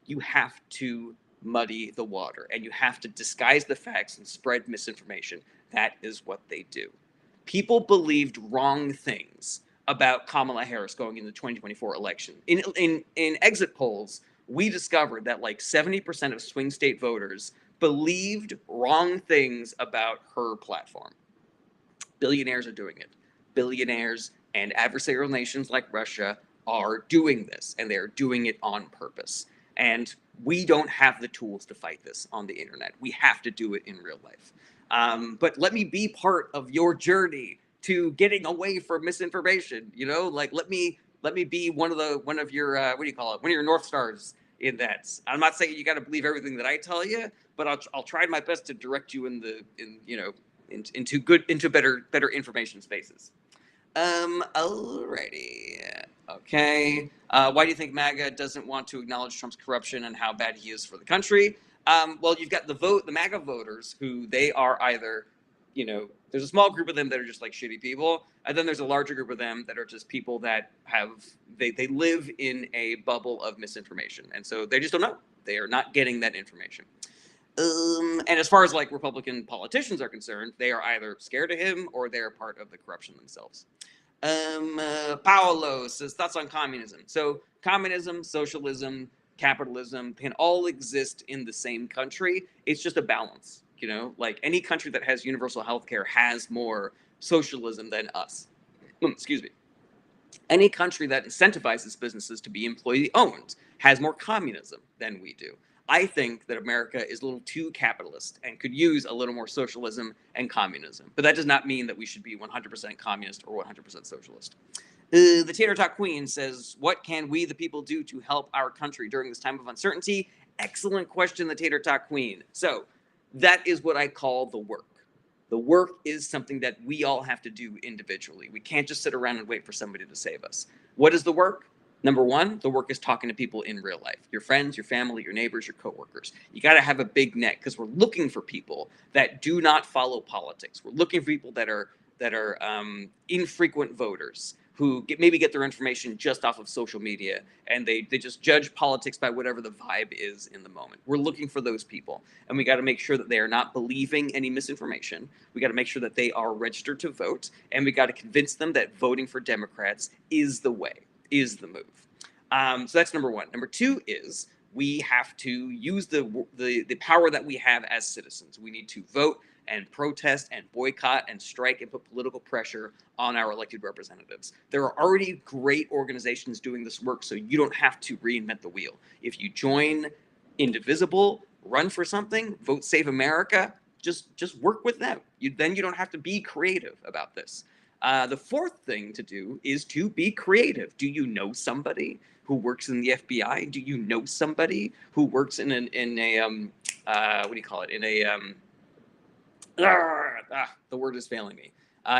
You have to muddy the water, and you have to disguise the facts and spread misinformation. That is what they do. People believed wrong things about Kamala Harris going into the 2024 election. In exit polls, we discovered that like 70% of swing state voters believed wrong things about her platform. Billionaires are doing it. Billionaires and adversarial nations like Russia are doing this, and they're doing it on purpose. And we don't have the tools to fight this on the internet. We have to do it in real life. But let me be part of your journey to getting away from misinformation. Like let me be one of your what do you call it? One of your North Stars in that. I'm not saying you got to believe everything that I tell you, but I'll try my best to direct you into better information spaces. Alrighty. Okay. Why do you think MAGA doesn't want to acknowledge Trump's corruption and how bad he is for the country? Well, you've got the MAGA voters who they are either, there's a small group of them that are just like shitty people, and then there's a larger group of them that are just people that they live in a bubble of misinformation, and so they just don't know. They are not getting that information. And as far as like Republican politicians are concerned, they are either scared of him or they're part of the corruption themselves. Paolo says, thoughts on communism. So communism, socialism, capitalism can all exist in the same country. It's just a balance, like any country that has universal healthcare has more socialism than us. Excuse me. Any country that incentivizes businesses to be employee owned has more communism than we do. I think that America is a little too capitalist and could use a little more socialism and communism. But that does not mean that we should be 100% communist or 100% socialist. The Tater Talk Queen says, what can we, the people, do to help our country during this time of uncertainty? Excellent question, the Tater Talk Queen. So that is what I call the work. The work is something that we all have to do individually. We can't just sit around and wait for somebody to save us. What is the work? Number one, the work is talking to people in real life. Your friends, your family, your neighbors, your coworkers. You got to have a big net because we're looking for people that do not follow politics. We're looking for people that are infrequent voters who maybe get their information just off of social media, and they just judge politics by whatever the vibe is in the moment. We're looking for those people, and we got to make sure that they are not believing any misinformation. We got to make sure that they are registered to vote, and we got to convince them that voting for Democrats is the way, is the move. So that's number one. Number two is we have to use the power that we have as citizens. We need to vote and protest and boycott and strike and put political pressure on our elected representatives. There are already great organizations doing this work, so you don't have to reinvent the wheel. If you join Indivisible, run for something, vote Save America, just work with them. Then you don't have to be creative about this. The fourth thing to do is to be creative. Do you know somebody who works in the FBI? Do you know somebody who works in a what do you call it? The word is failing me.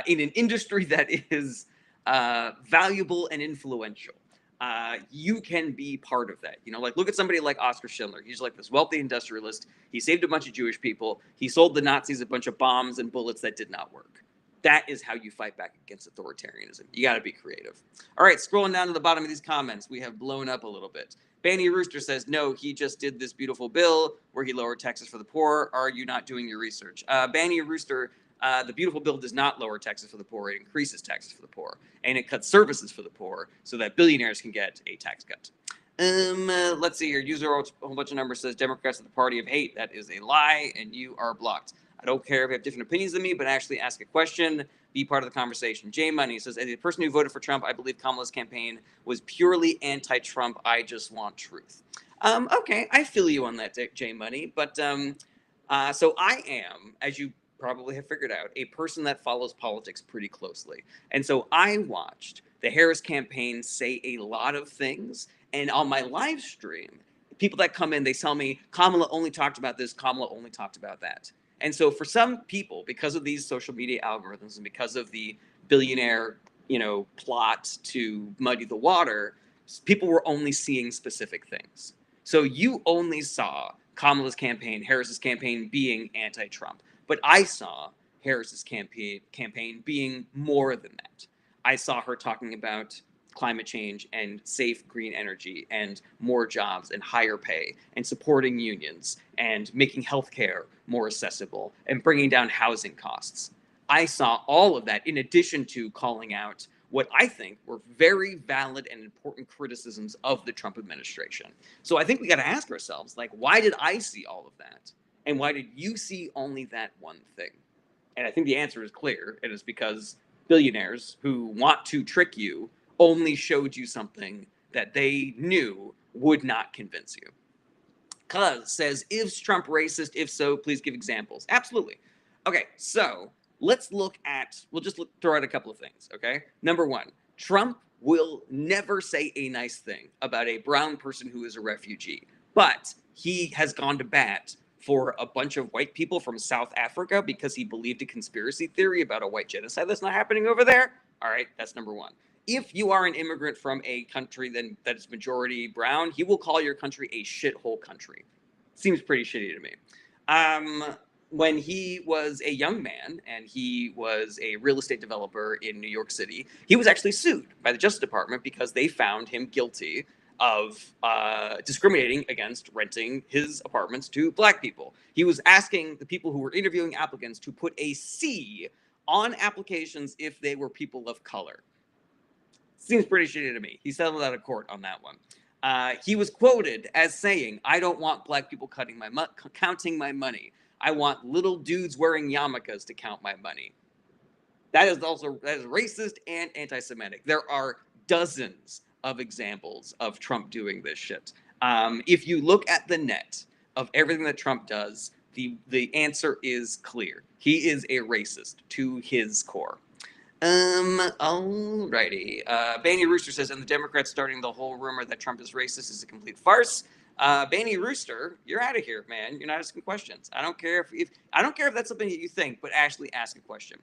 In an industry that is valuable and influential. you can be part of that. You know, like look at somebody like Oskar Schindler. He's like this wealthy industrialist. He saved a bunch of Jewish people. He sold the Nazis a bunch of bombs and bullets that did not work. That is how you fight back against authoritarianism. You got to be creative. All right, scrolling down to the bottom of these comments, we have blown up a little bit. Banny Rooster says, no, he just did this beautiful bill where he lowered taxes for the poor. Are you not doing your research? Banny Rooster, the beautiful bill does not lower taxes for the poor. It increases taxes for the poor. And it cuts services for the poor so that billionaires can get a tax cut. Let's see here. User a whole bunch of numbers says Democrats are the party of hate. That is a lie, and you are blocked. I don't care if you have different opinions than me, but actually ask a question, be part of the conversation. J Money says, as a person who voted for Trump, I believe Kamala's campaign was purely anti-Trump. I just want truth. Okay, I feel you on that, J Money. But so I am, as you probably have figured out, a person that follows politics pretty closely. And so I watched the Harris campaign say a lot of things. And on my live stream, people that come in, they tell me, Kamala only talked about this, Kamala only talked about that. And so for some people, because of these social media algorithms and because of the billionaire, plot to muddy the water, people were only seeing specific things. So you only saw Kamala's campaign, Harris's campaign being anti-Trump. But I saw Harris's campaign being more than that. I saw her talking about climate change and safe green energy and more jobs and higher pay and supporting unions and making healthcare more accessible and bringing down housing costs. I saw all of that in addition to calling out what I think were very valid and important criticisms of the Trump administration. So I think we got to ask ourselves, like, why did I see all of that? And why did you see only that one thing? And I think the answer is clear. It is because billionaires who want to trick you only showed you something that they knew would not convince you. Cuz says, is Trump racist? If so, please give examples. Absolutely. Okay, so let's look at, throw out a couple of things, okay? Number one, Trump will never say a nice thing about a brown person who is a refugee, but he has gone to bat for a bunch of white people from South Africa because he believed a conspiracy theory about a white genocide that's not happening over there. All right, that's number one. If you are an immigrant from a country that is majority brown, he will call your country a shithole country. Seems pretty shitty to me. When he was a young man and he was a real estate developer in New York City, he was actually sued by the Justice Department because they found him guilty of discriminating against renting his apartments to black people. He was asking the people who were interviewing applicants to put a C on applications if they were people of color. Seems pretty shitty to me. He settled out of court on that one. He was quoted as saying, I don't want black people counting my money. I want little dudes wearing yarmulkes to count my money. That is racist and anti-Semitic. There are dozens of examples of Trump doing this shit. If you look at the net of everything that Trump does, the answer is clear. He is a racist to his core. Alrighty. Banny Rooster says, and the Democrats starting the whole rumor that Trump is racist is a complete farce. Banny Rooster, you're out of here, man. You're not asking questions. I don't care if that's something that you think, but actually ask a question.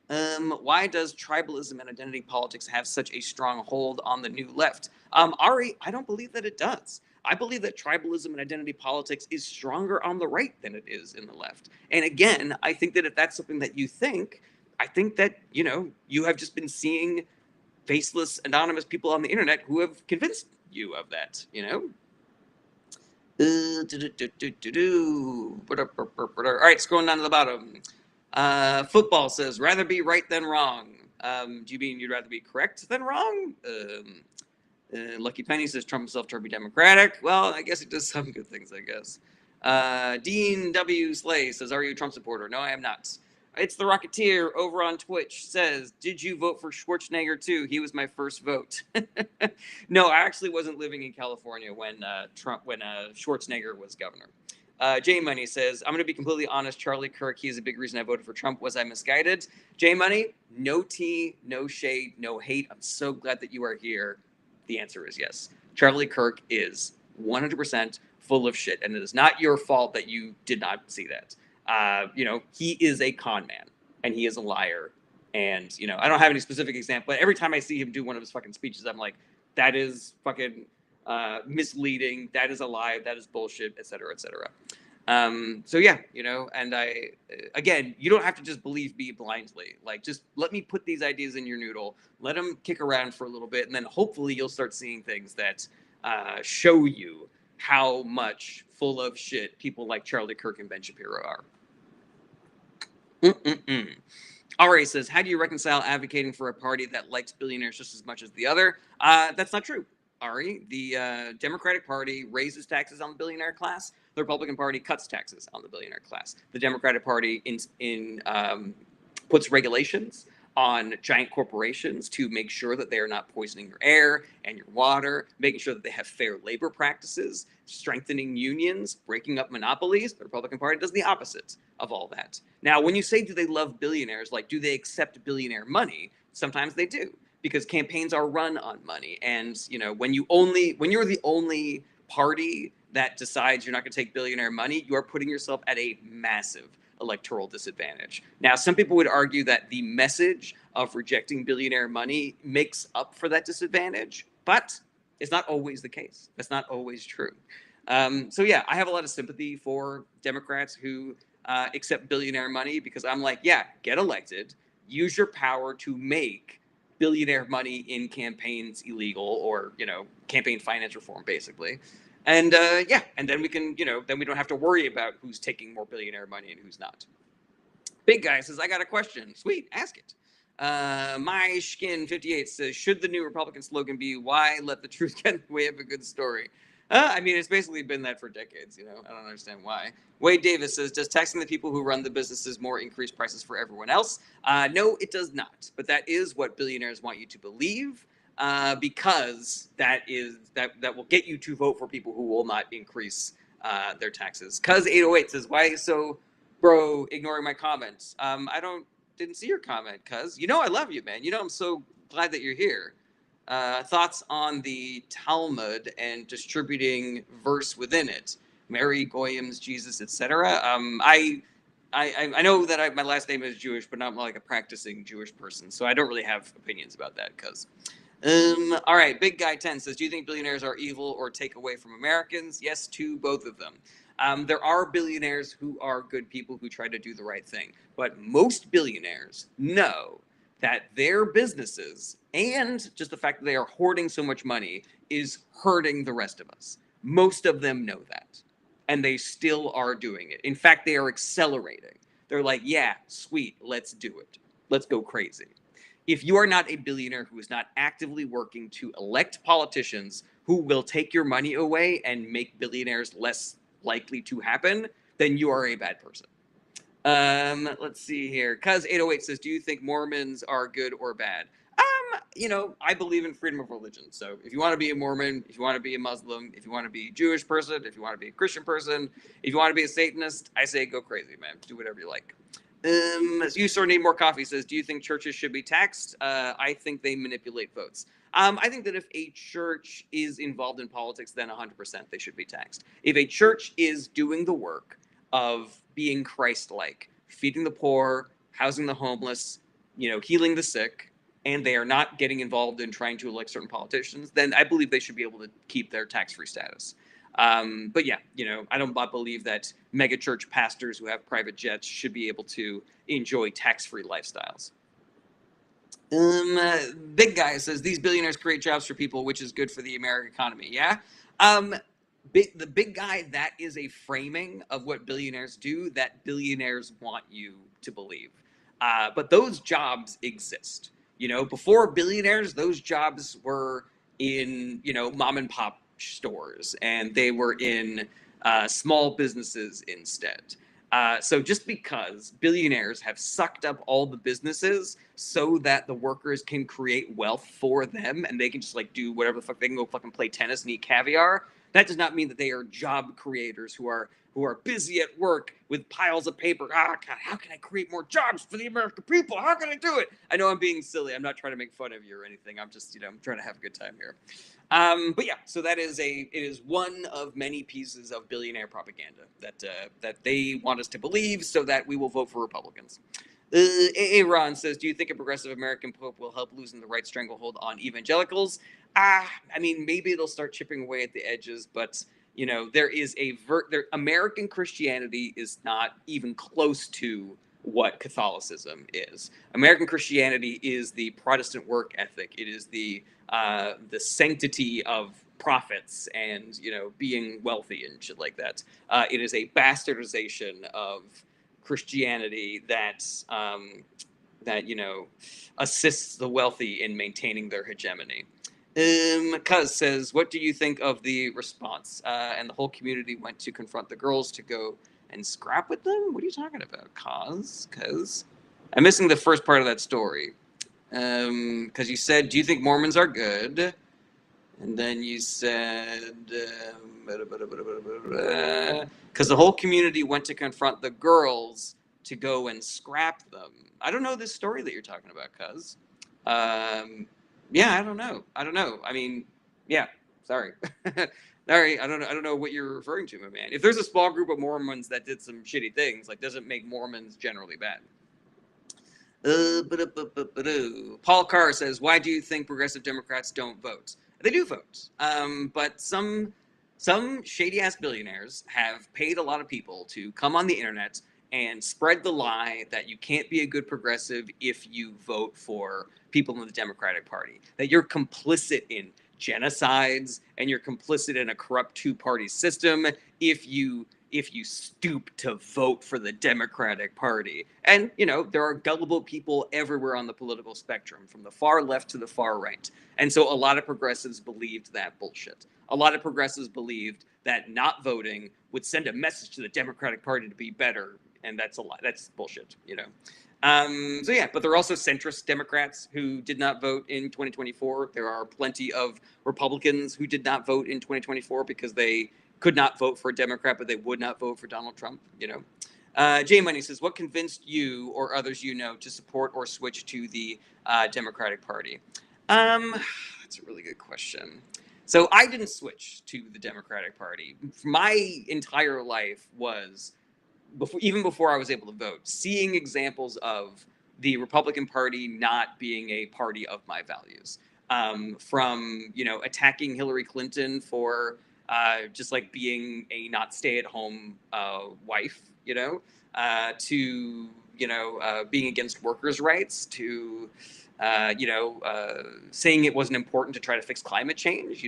Why does tribalism and identity politics have such a strong hold on the new left? Ari, I don't believe that it does. I believe that tribalism and identity politics is stronger on the right than it is in the left. And again, I think that if that's something that you think, I think that, you have just been seeing faceless, anonymous people on the internet who have convinced you of that, All right, scrolling down to the bottom. Football says, rather be right than wrong. Do you mean you'd rather be correct than wrong? Lucky Penny says Trump himself to be Democratic. Well, I guess he does some good things, I guess. Dean W. Slay says, are you a Trump supporter? No, I am not. It's the Rocketeer over on Twitch says, did you vote for Schwarzenegger too? He was my first vote. No, I actually wasn't living in California when Schwarzenegger was governor. J Money says, I'm going to be completely honest. Charlie Kirk, he is a big reason I voted for Trump. Was I misguided? J Money, no tea, no shade, no hate. I'm so glad that you are here. The answer is yes. Charlie Kirk is 100% full of shit, and it is not your fault that you did not see that. He is a con man and he is a liar. And, I don't have any specific example, but every time I see him do one of his fucking speeches, I'm like, That is fucking misleading. That is a lie. That is bullshit, et cetera, et cetera. So yeah, and again, you don't have to just believe me blindly. Like, just let me put these ideas in your noodle, let them kick around for a little bit, and then hopefully you'll start seeing things that show you how much full of shit people like Charlie Kirk and Ben Shapiro are. Ari says, how do you reconcile advocating for a party that likes billionaires just as much as the other? That's not true, Ari. The Democratic Party raises taxes on the billionaire class. The Republican Party cuts taxes on the billionaire class. The Democratic Party puts regulations on giant corporations to make sure that they are not poisoning your air and your water, making sure that they have fair labor practices, strengthening unions, breaking up monopolies. The Republican Party does the opposite of all that. Now, when you say, do they love billionaires, like, do they accept billionaire money? Sometimes they do, because campaigns are run on money. And, when you're the only party that decides you're not going to take billionaire money, you are putting yourself at a massive electoral disadvantage. Now, some people would argue that the message of rejecting billionaire money makes up for that disadvantage, but it's not always the case. That's not always true. So yeah, I have a lot of sympathy for Democrats who accept billionaire money, because I'm like, yeah, get elected, use your power to make billionaire money in campaigns illegal, or, campaign finance reform, basically. And yeah, and then we can, then we don't have to worry about who's taking more billionaire money and who's not. Big Guy says, I got a question. Sweet, ask it. My Skin 58 says, should the new Republican slogan be, why let the truth get in the way of a good story? I mean, it's basically been that for decades, I don't understand why. Wade Davis says, does taxing the people who run the businesses more increase prices for everyone else? No, it does not. But that is what billionaires want you to believe. Because that will get you to vote for people who will not increase their taxes. Cuz 808 says, why so bro ignoring my comments? Didn't see your comment, cuz. I love you, man. I'm so glad that you're here. Thoughts on the Talmud and distributing verse within it, Mary, Goyim's, Jesus, etc. I know that my last name is Jewish, but not like a practicing Jewish person, so I don't really have opinions about that, cuz. All right, Big Guy 10 says, do you think billionaires are evil or take away from Americans? Yes, to both of them. There are billionaires who are good people who try to do the right thing, but most billionaires know that their businesses and just the fact that they are hoarding so much money is hurting the rest of us. Most of them know that, and they still are doing it. In fact, they are accelerating. They're like, yeah, sweet, let's do it. Let's go crazy. If you are not a billionaire who is not actively working to elect politicians who will take your money away and make billionaires less likely to happen, then you are a bad person. Let's see here. Cuz 808 says, do you think Mormons are good or bad? I believe in freedom of religion. So if you want to be a Mormon, if you want to be a Muslim, if you want to be a Jewish person, if you want to be a Christian person, if you want to be a Satanist, I say go crazy, man. Do whatever you like. You sort of need more coffee says, do you think churches should be taxed? I think they manipulate votes. I think that if a church is involved in politics, then 100% they should be taxed. If a church is doing the work of being Christ-like, feeding the poor, housing the homeless, healing the sick, and they are not getting involved in trying to elect certain politicians, then I believe they should be able to keep their tax-free status. But yeah, I don't believe that mega church pastors who have private jets should be able to enjoy tax-free lifestyles. Big Guy says, these billionaires create jobs for people, which is good for the American economy. Yeah. The Big Guy, that is a framing of what billionaires do that billionaires want you to believe. But those jobs exist. Before billionaires, those jobs were in, mom and pop stores, and they were in small businesses instead. So just because billionaires have sucked up all the businesses so that the workers can create wealth for them and they can just do whatever the fuck, they can go fucking play tennis and eat caviar, that does not mean that they are job creators who are busy at work with piles of paper. God, how can I create more jobs for the American people? How can I do it? I know I'm being silly. I'm not trying to make fun of you or anything. I'm just, I'm trying to have a good time here. But yeah, so it is one of many pieces of billionaire propaganda that they want us to believe so that we will vote for Republicans. Ron says, do you think a progressive American pope will help loosen the right stranglehold on evangelicals? I mean, maybe it'll start chipping away at the edges, but there is American Christianity is not even close to what Catholicism is. American Christianity is the Protestant work ethic. It is the sanctity of prophets and being wealthy and shit like that. It is a bastardization of Christianity that assists the wealthy in maintaining their hegemony. Cuz says, what do you think of the response? And the whole community went to confront the girls to go and scrap with them? What are you talking about, Cuz? I'm missing the first part of that story. Because you said, do you think Mormons are good? And then you said, because the whole community went to confront the girls to go and scrap them. I don't know this story that you're talking about, Cuz. Yeah, I don't know. I mean, yeah, sorry. Sorry, I don't know what you're referring to, my man. If there's a small group of Mormons that did some shitty things, like, doesn't make Mormons generally bad. Paul Carr says, why do you think progressive Democrats don't vote? They do vote, but some shady ass billionaires have paid a lot of people to come on the internet and spread the lie that you can't be a good progressive if you vote for people in the Democratic Party, that you're complicit in genocides and you're complicit in a corrupt two-party system if you stoop to vote for the Democratic Party. And, there are gullible people everywhere on the political spectrum, from the far left to the far right. And so a lot of progressives believed that bullshit. A lot of progressives believed that not voting would send a message to the Democratic Party to be better. And that's a lie. That's bullshit, So yeah, but there are also centrist Democrats who did not vote in 2024. There are plenty of Republicans who did not vote in 2024 because they could not vote for a Democrat, but they would not vote for Donald Trump, Jay Money says, what convinced you or others to support or switch to the Democratic Party? That's a really good question. So I didn't switch to the Democratic Party. My entire life was, even before I was able to vote, seeing examples of the Republican Party not being a party of my values. From, attacking Hillary Clinton for just like being a not stay-at-home wife, to being against workers' rights, to saying it wasn't important to try to fix climate change,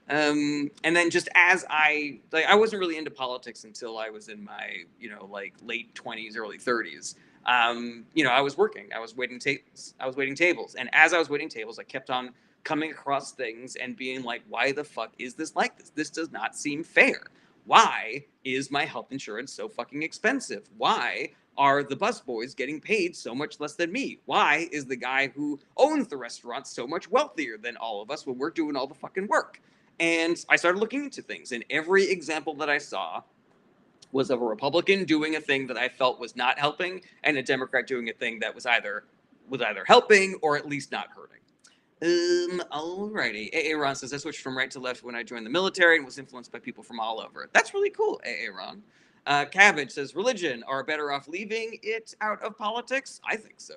and then just as I wasn't really into politics until I was in my late 20s, early 30s. I was working. I was waiting tables, and as I was waiting tables, I kept on coming across things and being like, why the fuck is this like this? This does not seem fair. Why is my health insurance so fucking expensive? Why are the busboys getting paid so much less than me? Why is the guy who owns the restaurant so much wealthier than all of us when we're doing all the fucking work? And I started looking into things, and every example that I saw was of a Republican doing a thing that I felt was not helping, and a Democrat doing a thing that was either helping or at least not hurting. Alrighty. Ron says, I switched from right to left when I joined the military and was influenced by people from all over. That's really cool, Ron. Cabbage says, religion are better off leaving it out of politics? I think so.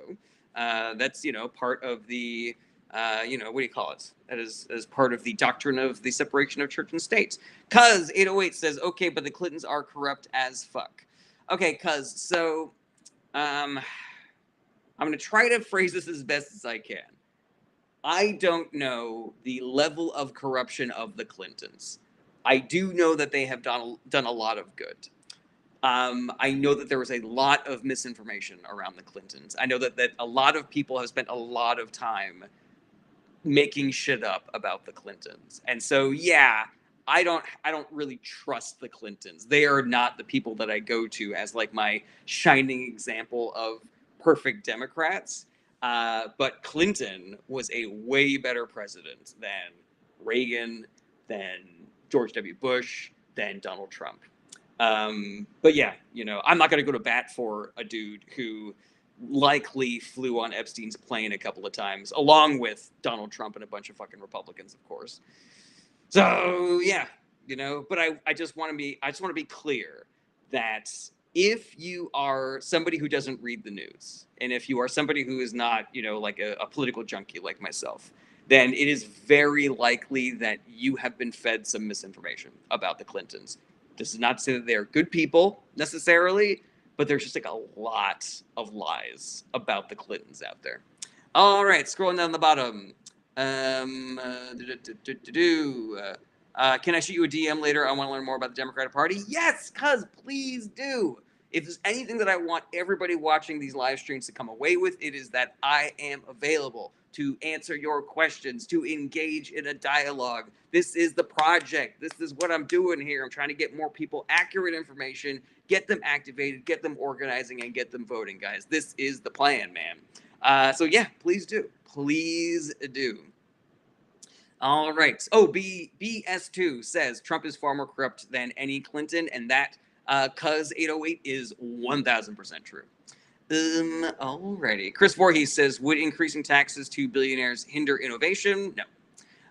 That's, part of the, what do you call it? That is part of the doctrine of the separation of church and state. Cuz 808 says, okay, but the Clintons are corrupt as fuck. Okay, cuz, so, I'm going to try to phrase this as best as I can. I don't know the level of corruption of the Clintons. I do know that they have done a lot of good. I know that there was a lot of misinformation around the Clintons. I know that a lot of people have spent a lot of time making shit up about the Clintons. And so, yeah, I don't really trust the Clintons. They are not the people that I go to as like my shining example of perfect Democrats. But Clinton was a way better president than Reagan, than George W. Bush, than Donald Trump. But yeah, I'm not going to go to bat for a dude who likely flew on Epstein's plane a couple of times, along with Donald Trump and a bunch of fucking Republicans, of course. So yeah, but I just want to be clear that if you are somebody who doesn't read the news, and if you are somebody who is not, like a political junkie like myself, then it is very likely that you have been fed some misinformation about the Clintons. This is not to say that they're good people necessarily, but there's just like a lot of lies about the Clintons out there. All right, scrolling down the bottom. Can I shoot you a DM later? I want to learn more about the Democratic Party. Yes, cuz please do. If there's anything that I want everybody watching these live streams to come away with, it is that I am available to answer your questions, to engage in a dialogue. This is the project. This is what I'm doing here. I'm trying to get more people accurate information, get them activated, get them organizing, and get them voting, guys. This is the plan, man. So yeah, please do. Please do. All right. Oh, BS2 says Trump is far more corrupt than any Clinton, and that cuz 808 is 1000% true. Alrighty. Chris Voorhees says, would increasing taxes to billionaires hinder innovation? No.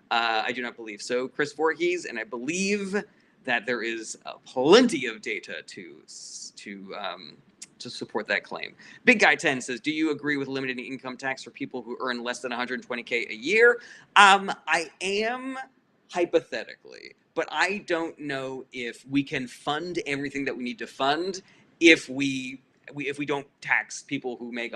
I do not believe so, Chris Voorhees, and I believe that there is plenty of data to support that claim. Big Guy 10 says, do you agree with limiting income tax for people who earn less than 120K a year? I am, hypothetically, but I don't know if we can fund everything that we need to fund if we don't tax people who make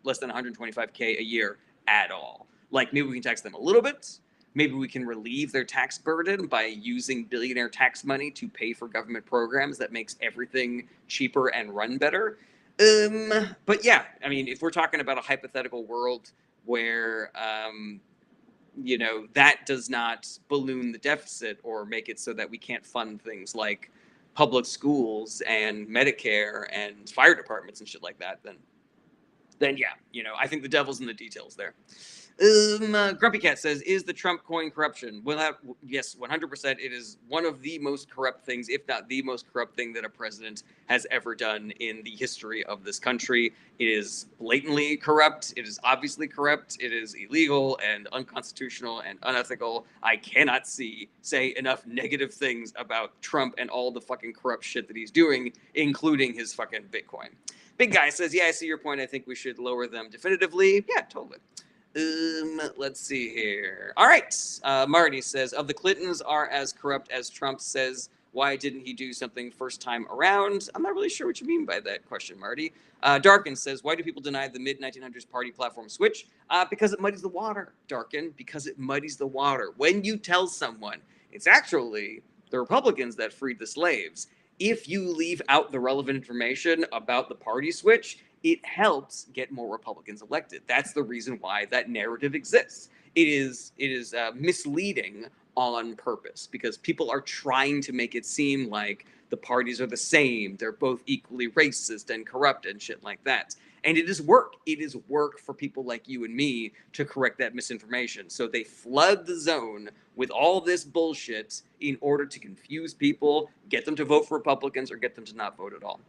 less than 125K a year at all. Like, maybe we can tax them a little bit. Maybe we can relieve their tax burden by using billionaire tax money to pay for government programs that makes everything cheaper and run better. But yeah, I mean, if we're talking about a hypothetical world where, that does not balloon the deficit or make it so that we can't fund things like public schools and Medicare and fire departments and shit like that, then yeah, I think the devil's in the details there. Grumpy Cat says, is the Trump coin corruption? Well, yes, 100%. It is one of the most corrupt things, if not the most corrupt thing that a president has ever done in the history of this country. It is blatantly corrupt. It is obviously corrupt. It is illegal and unconstitutional and unethical. I cannot say enough negative things about Trump and all the fucking corrupt shit that he's doing, including his fucking Bitcoin. Big Guy says, yeah, I see your point. I think we should lower them definitively. Yeah, totally. Let's see here. All right. Marty says, of the Clintons are as corrupt as Trump says. Why didn't he do something first time around? I'm not really sure what you mean by that question, Marty. Darkin says, why do people deny the mid-1900s party platform switch? Because it muddies the water, Darkin, because it muddies the water. When you tell someone it's actually the Republicans that freed the slaves, if you leave out the relevant information about the party switch, it helps get more Republicans elected. That's the reason why that narrative exists. It is misleading on purpose because people are trying to make it seem like the parties are the same. They're both equally racist and corrupt and shit like that. And it is work. It is work for people like you and me to correct that misinformation. So they flood the zone with all this bullshit in order to confuse people, get them to vote for Republicans or get them to not vote at all.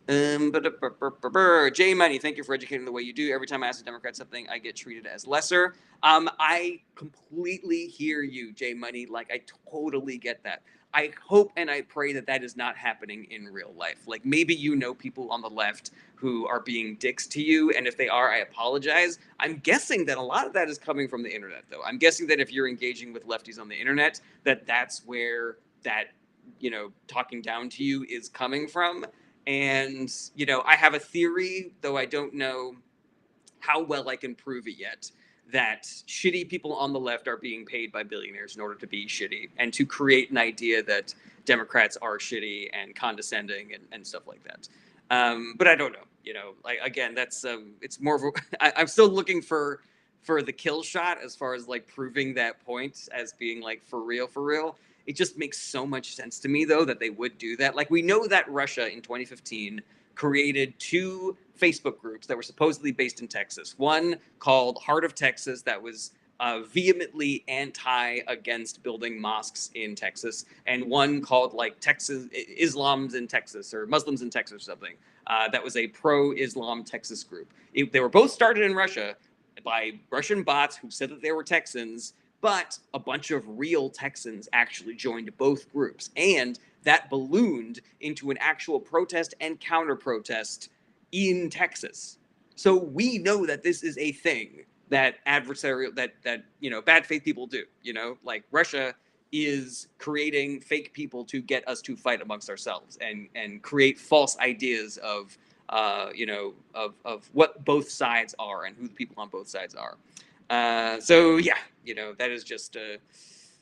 Jay Money, thank you for educating the way you do. Every time I ask a Democrat something, I get treated as lesser. I completely hear you, Jay Money. Like, I totally get that. I hope and I pray that that is not happening in real life. Like, maybe people on the left who are being dicks to you, and if they are, I apologize. I'm guessing that a lot of that is coming from the internet, though. I'm guessing that if you're engaging with lefties on the internet, that's where that, talking down to you is coming from. And, I have a theory, though I don't know how well I can prove it yet, that shitty people on the left are being paid by billionaires in order to be shitty and to create an idea that Democrats are shitty and condescending and stuff like that. But I don't know, like, again, that's, it's more of I'm still looking for the kill shot as far as like proving that point as being like for real. It just makes so much sense to me, though, that they would do that. Like, we know that Russia in 2015 created 2 Facebook groups that were supposedly based in Texas. One called Heart of Texas that was vehemently anti against building mosques in Texas, and one called like Texas Islams in Texas or Muslims in Texas or something. That was a pro-Islam Texas group. They were both started in Russia by Russian bots who said that they were Texans, but a bunch of real Texans actually joined both groups. And that ballooned into an actual protest and counter protest in Texas. So we know that this is a thing that adversarial that bad faith people do. Like Russia is creating fake people to get us to fight amongst ourselves and create false ideas of of what both sides are and who the people on both sides are. So yeah, that is just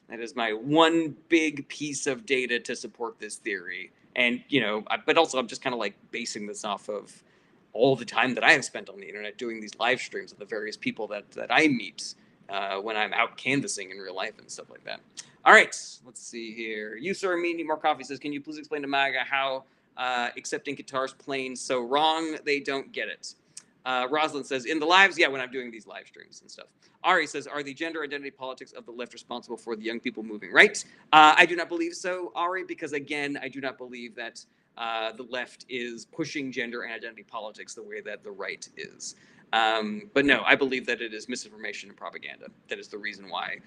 that is my one big piece of data to support this theory. And but also I'm just kind of like basing this off of all the time that I have spent on the internet doing these live streams of the various people that I meet when I'm out canvassing in real life and stuff like that. All right, let's see here. You, sir, me need more coffee says, can you please explain to MAGA how accepting Qatar's plain so wrong? They don't get it. Rosalind says, in the lives, yeah, when I'm doing these live streams and stuff. Ari says, are the gender identity politics of the left responsible for the young people moving right? I do not believe so, Ari, because again, I do not believe that the left is pushing gender and identity politics the way that the right is. But no, I believe that it is misinformation and propaganda. That is the reason why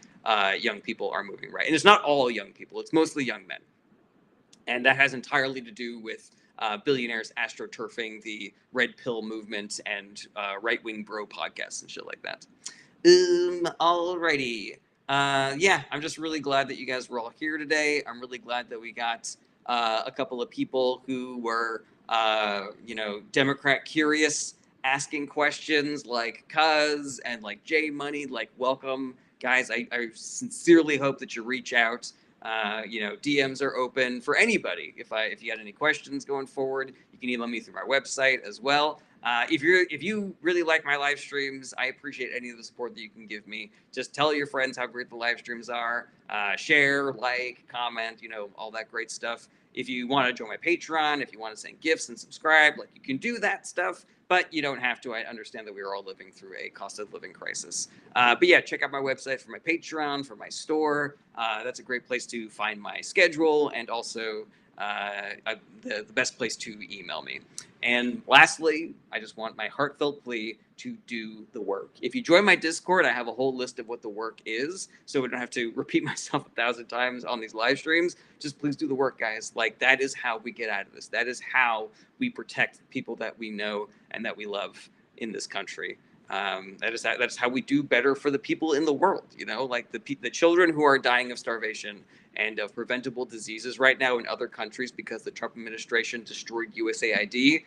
young people are moving right. And it's not all young people, it's mostly young men. And that has entirely to do with billionaires astroturfing the red pill movement and right-wing bro podcasts and shit like that. Alrighty. Yeah, I'm just really glad that you guys were all here today. I'm really glad that we got a couple of people who were, Democrat curious, asking questions like Cuz and like J Money. Like, welcome, guys. I sincerely hope that you reach out. DMs are open for anybody. If you had any questions going forward, you can email me through my website as well. If you really like my live streams, I appreciate any of the support that you can give me. Just tell your friends how great the live streams are. Share, like, comment, all that great stuff. If you want to join my Patreon, if you want to send gifts and subscribe, like, you can do that stuff, but you don't have to. I understand that we are all living through a cost of living crisis. But yeah, check out my website for my Patreon, for my store. That's a great place to find my schedule and also the best place to email me. And lastly, I just want my heartfelt plea to do the work. If you join my Discord, I have a whole list of what the work is, so we don't have to repeat myself 1,000 times on these live streams. Just please do the work, guys. Like, that is how we get out of this. That is how we protect people that we know and that we love in this country. That's how we do better for the people in the world. Like the children who are dying of starvation and of preventable diseases right now in other countries because the Trump administration destroyed USAID.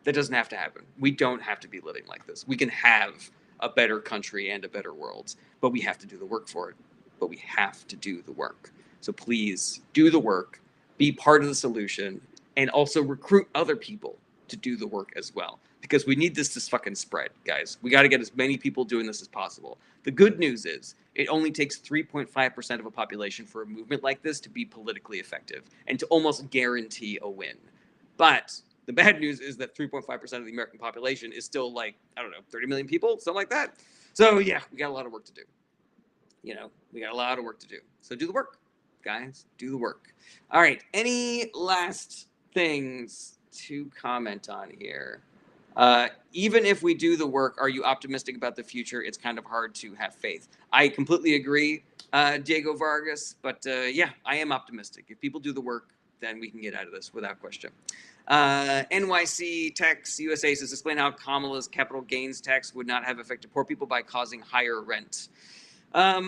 That doesn't have to happen. We don't have to be living like this. We can have a better country and a better world, but we have to do the work for it. But we have to do the work. So please do the work, be part of the solution, and also recruit other people to do the work as well. Because we need this to fucking spread, guys. We got to get as many people doing this as possible. The good news is it only takes 3.5% of a population for a movement like this to be politically effective and to almost guarantee a win. But the bad news is that 3.5% of the American population is still like, 30 million people, something like that. So yeah, we got a lot of work to do. We got a lot of work to do. So do the work, guys. Do the work. All right. Any last things to comment on here? Even if we do the work, are you optimistic about the future? It's kind of hard to have faith. I completely agree, Diego Vargas, but yeah, I am optimistic. If people do the work, then we can get out of this without question. NYC Tax USA says, explain how Kamala's capital gains tax would not have affected poor people by causing higher rent. I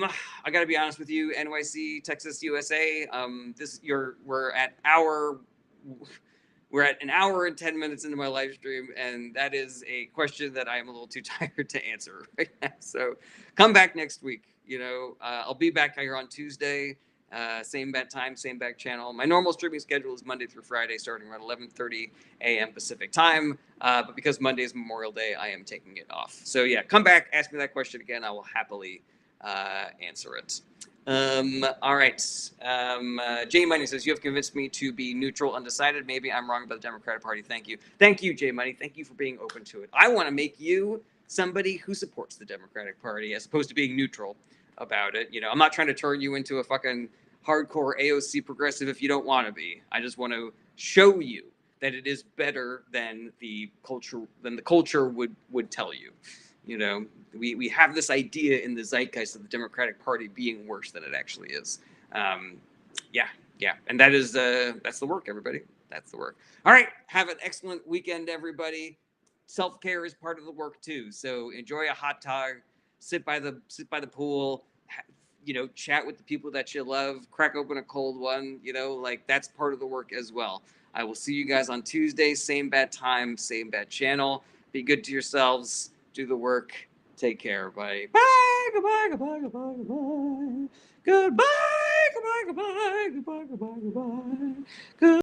got to be honest with you, NYC Texas USA. We're at an hour and 10 minutes into my live stream, and that is a question that I am a little too tired to answer right now. So come back next week. I'll be back here on Tuesday. Same bat time, same back channel. My normal streaming schedule is Monday through Friday, starting around 11:30 a.m. Pacific time. But because Monday is Memorial Day, I am taking it off. So yeah, come back, ask me that question again. I will happily answer it. All right. Jay Money says, you have convinced me to be neutral, undecided. Maybe I'm wrong about the Democratic Party. Thank you. Thank you, Jay Money. Thank you for being open to it. I want to make you somebody who supports the Democratic Party as opposed to being neutral about it. I'm not trying to turn you into a fucking hardcore AOC progressive if you don't want to be. I just want to show you that it is better than the culture would tell you. We have this idea in the zeitgeist of the Democratic Party being worse than it actually is. Yeah, Yeah, and that's the work, everybody. That's the work. All right, have an excellent weekend, everybody. Self care is part of the work too. So enjoy a hot dog, sit by the pool, chat with the people that you love, crack open a cold one. Like that's part of the work as well. I will see you guys on Tuesday, same bad time, same bad channel. Be good to yourselves. Do the work. Take care. Bye. Bye. Goodbye. Goodbye. Goodbye. Goodbye. Goodbye. Goodbye. Goodbye. Goodbye. Goodbye. Goodbye. Goodbye.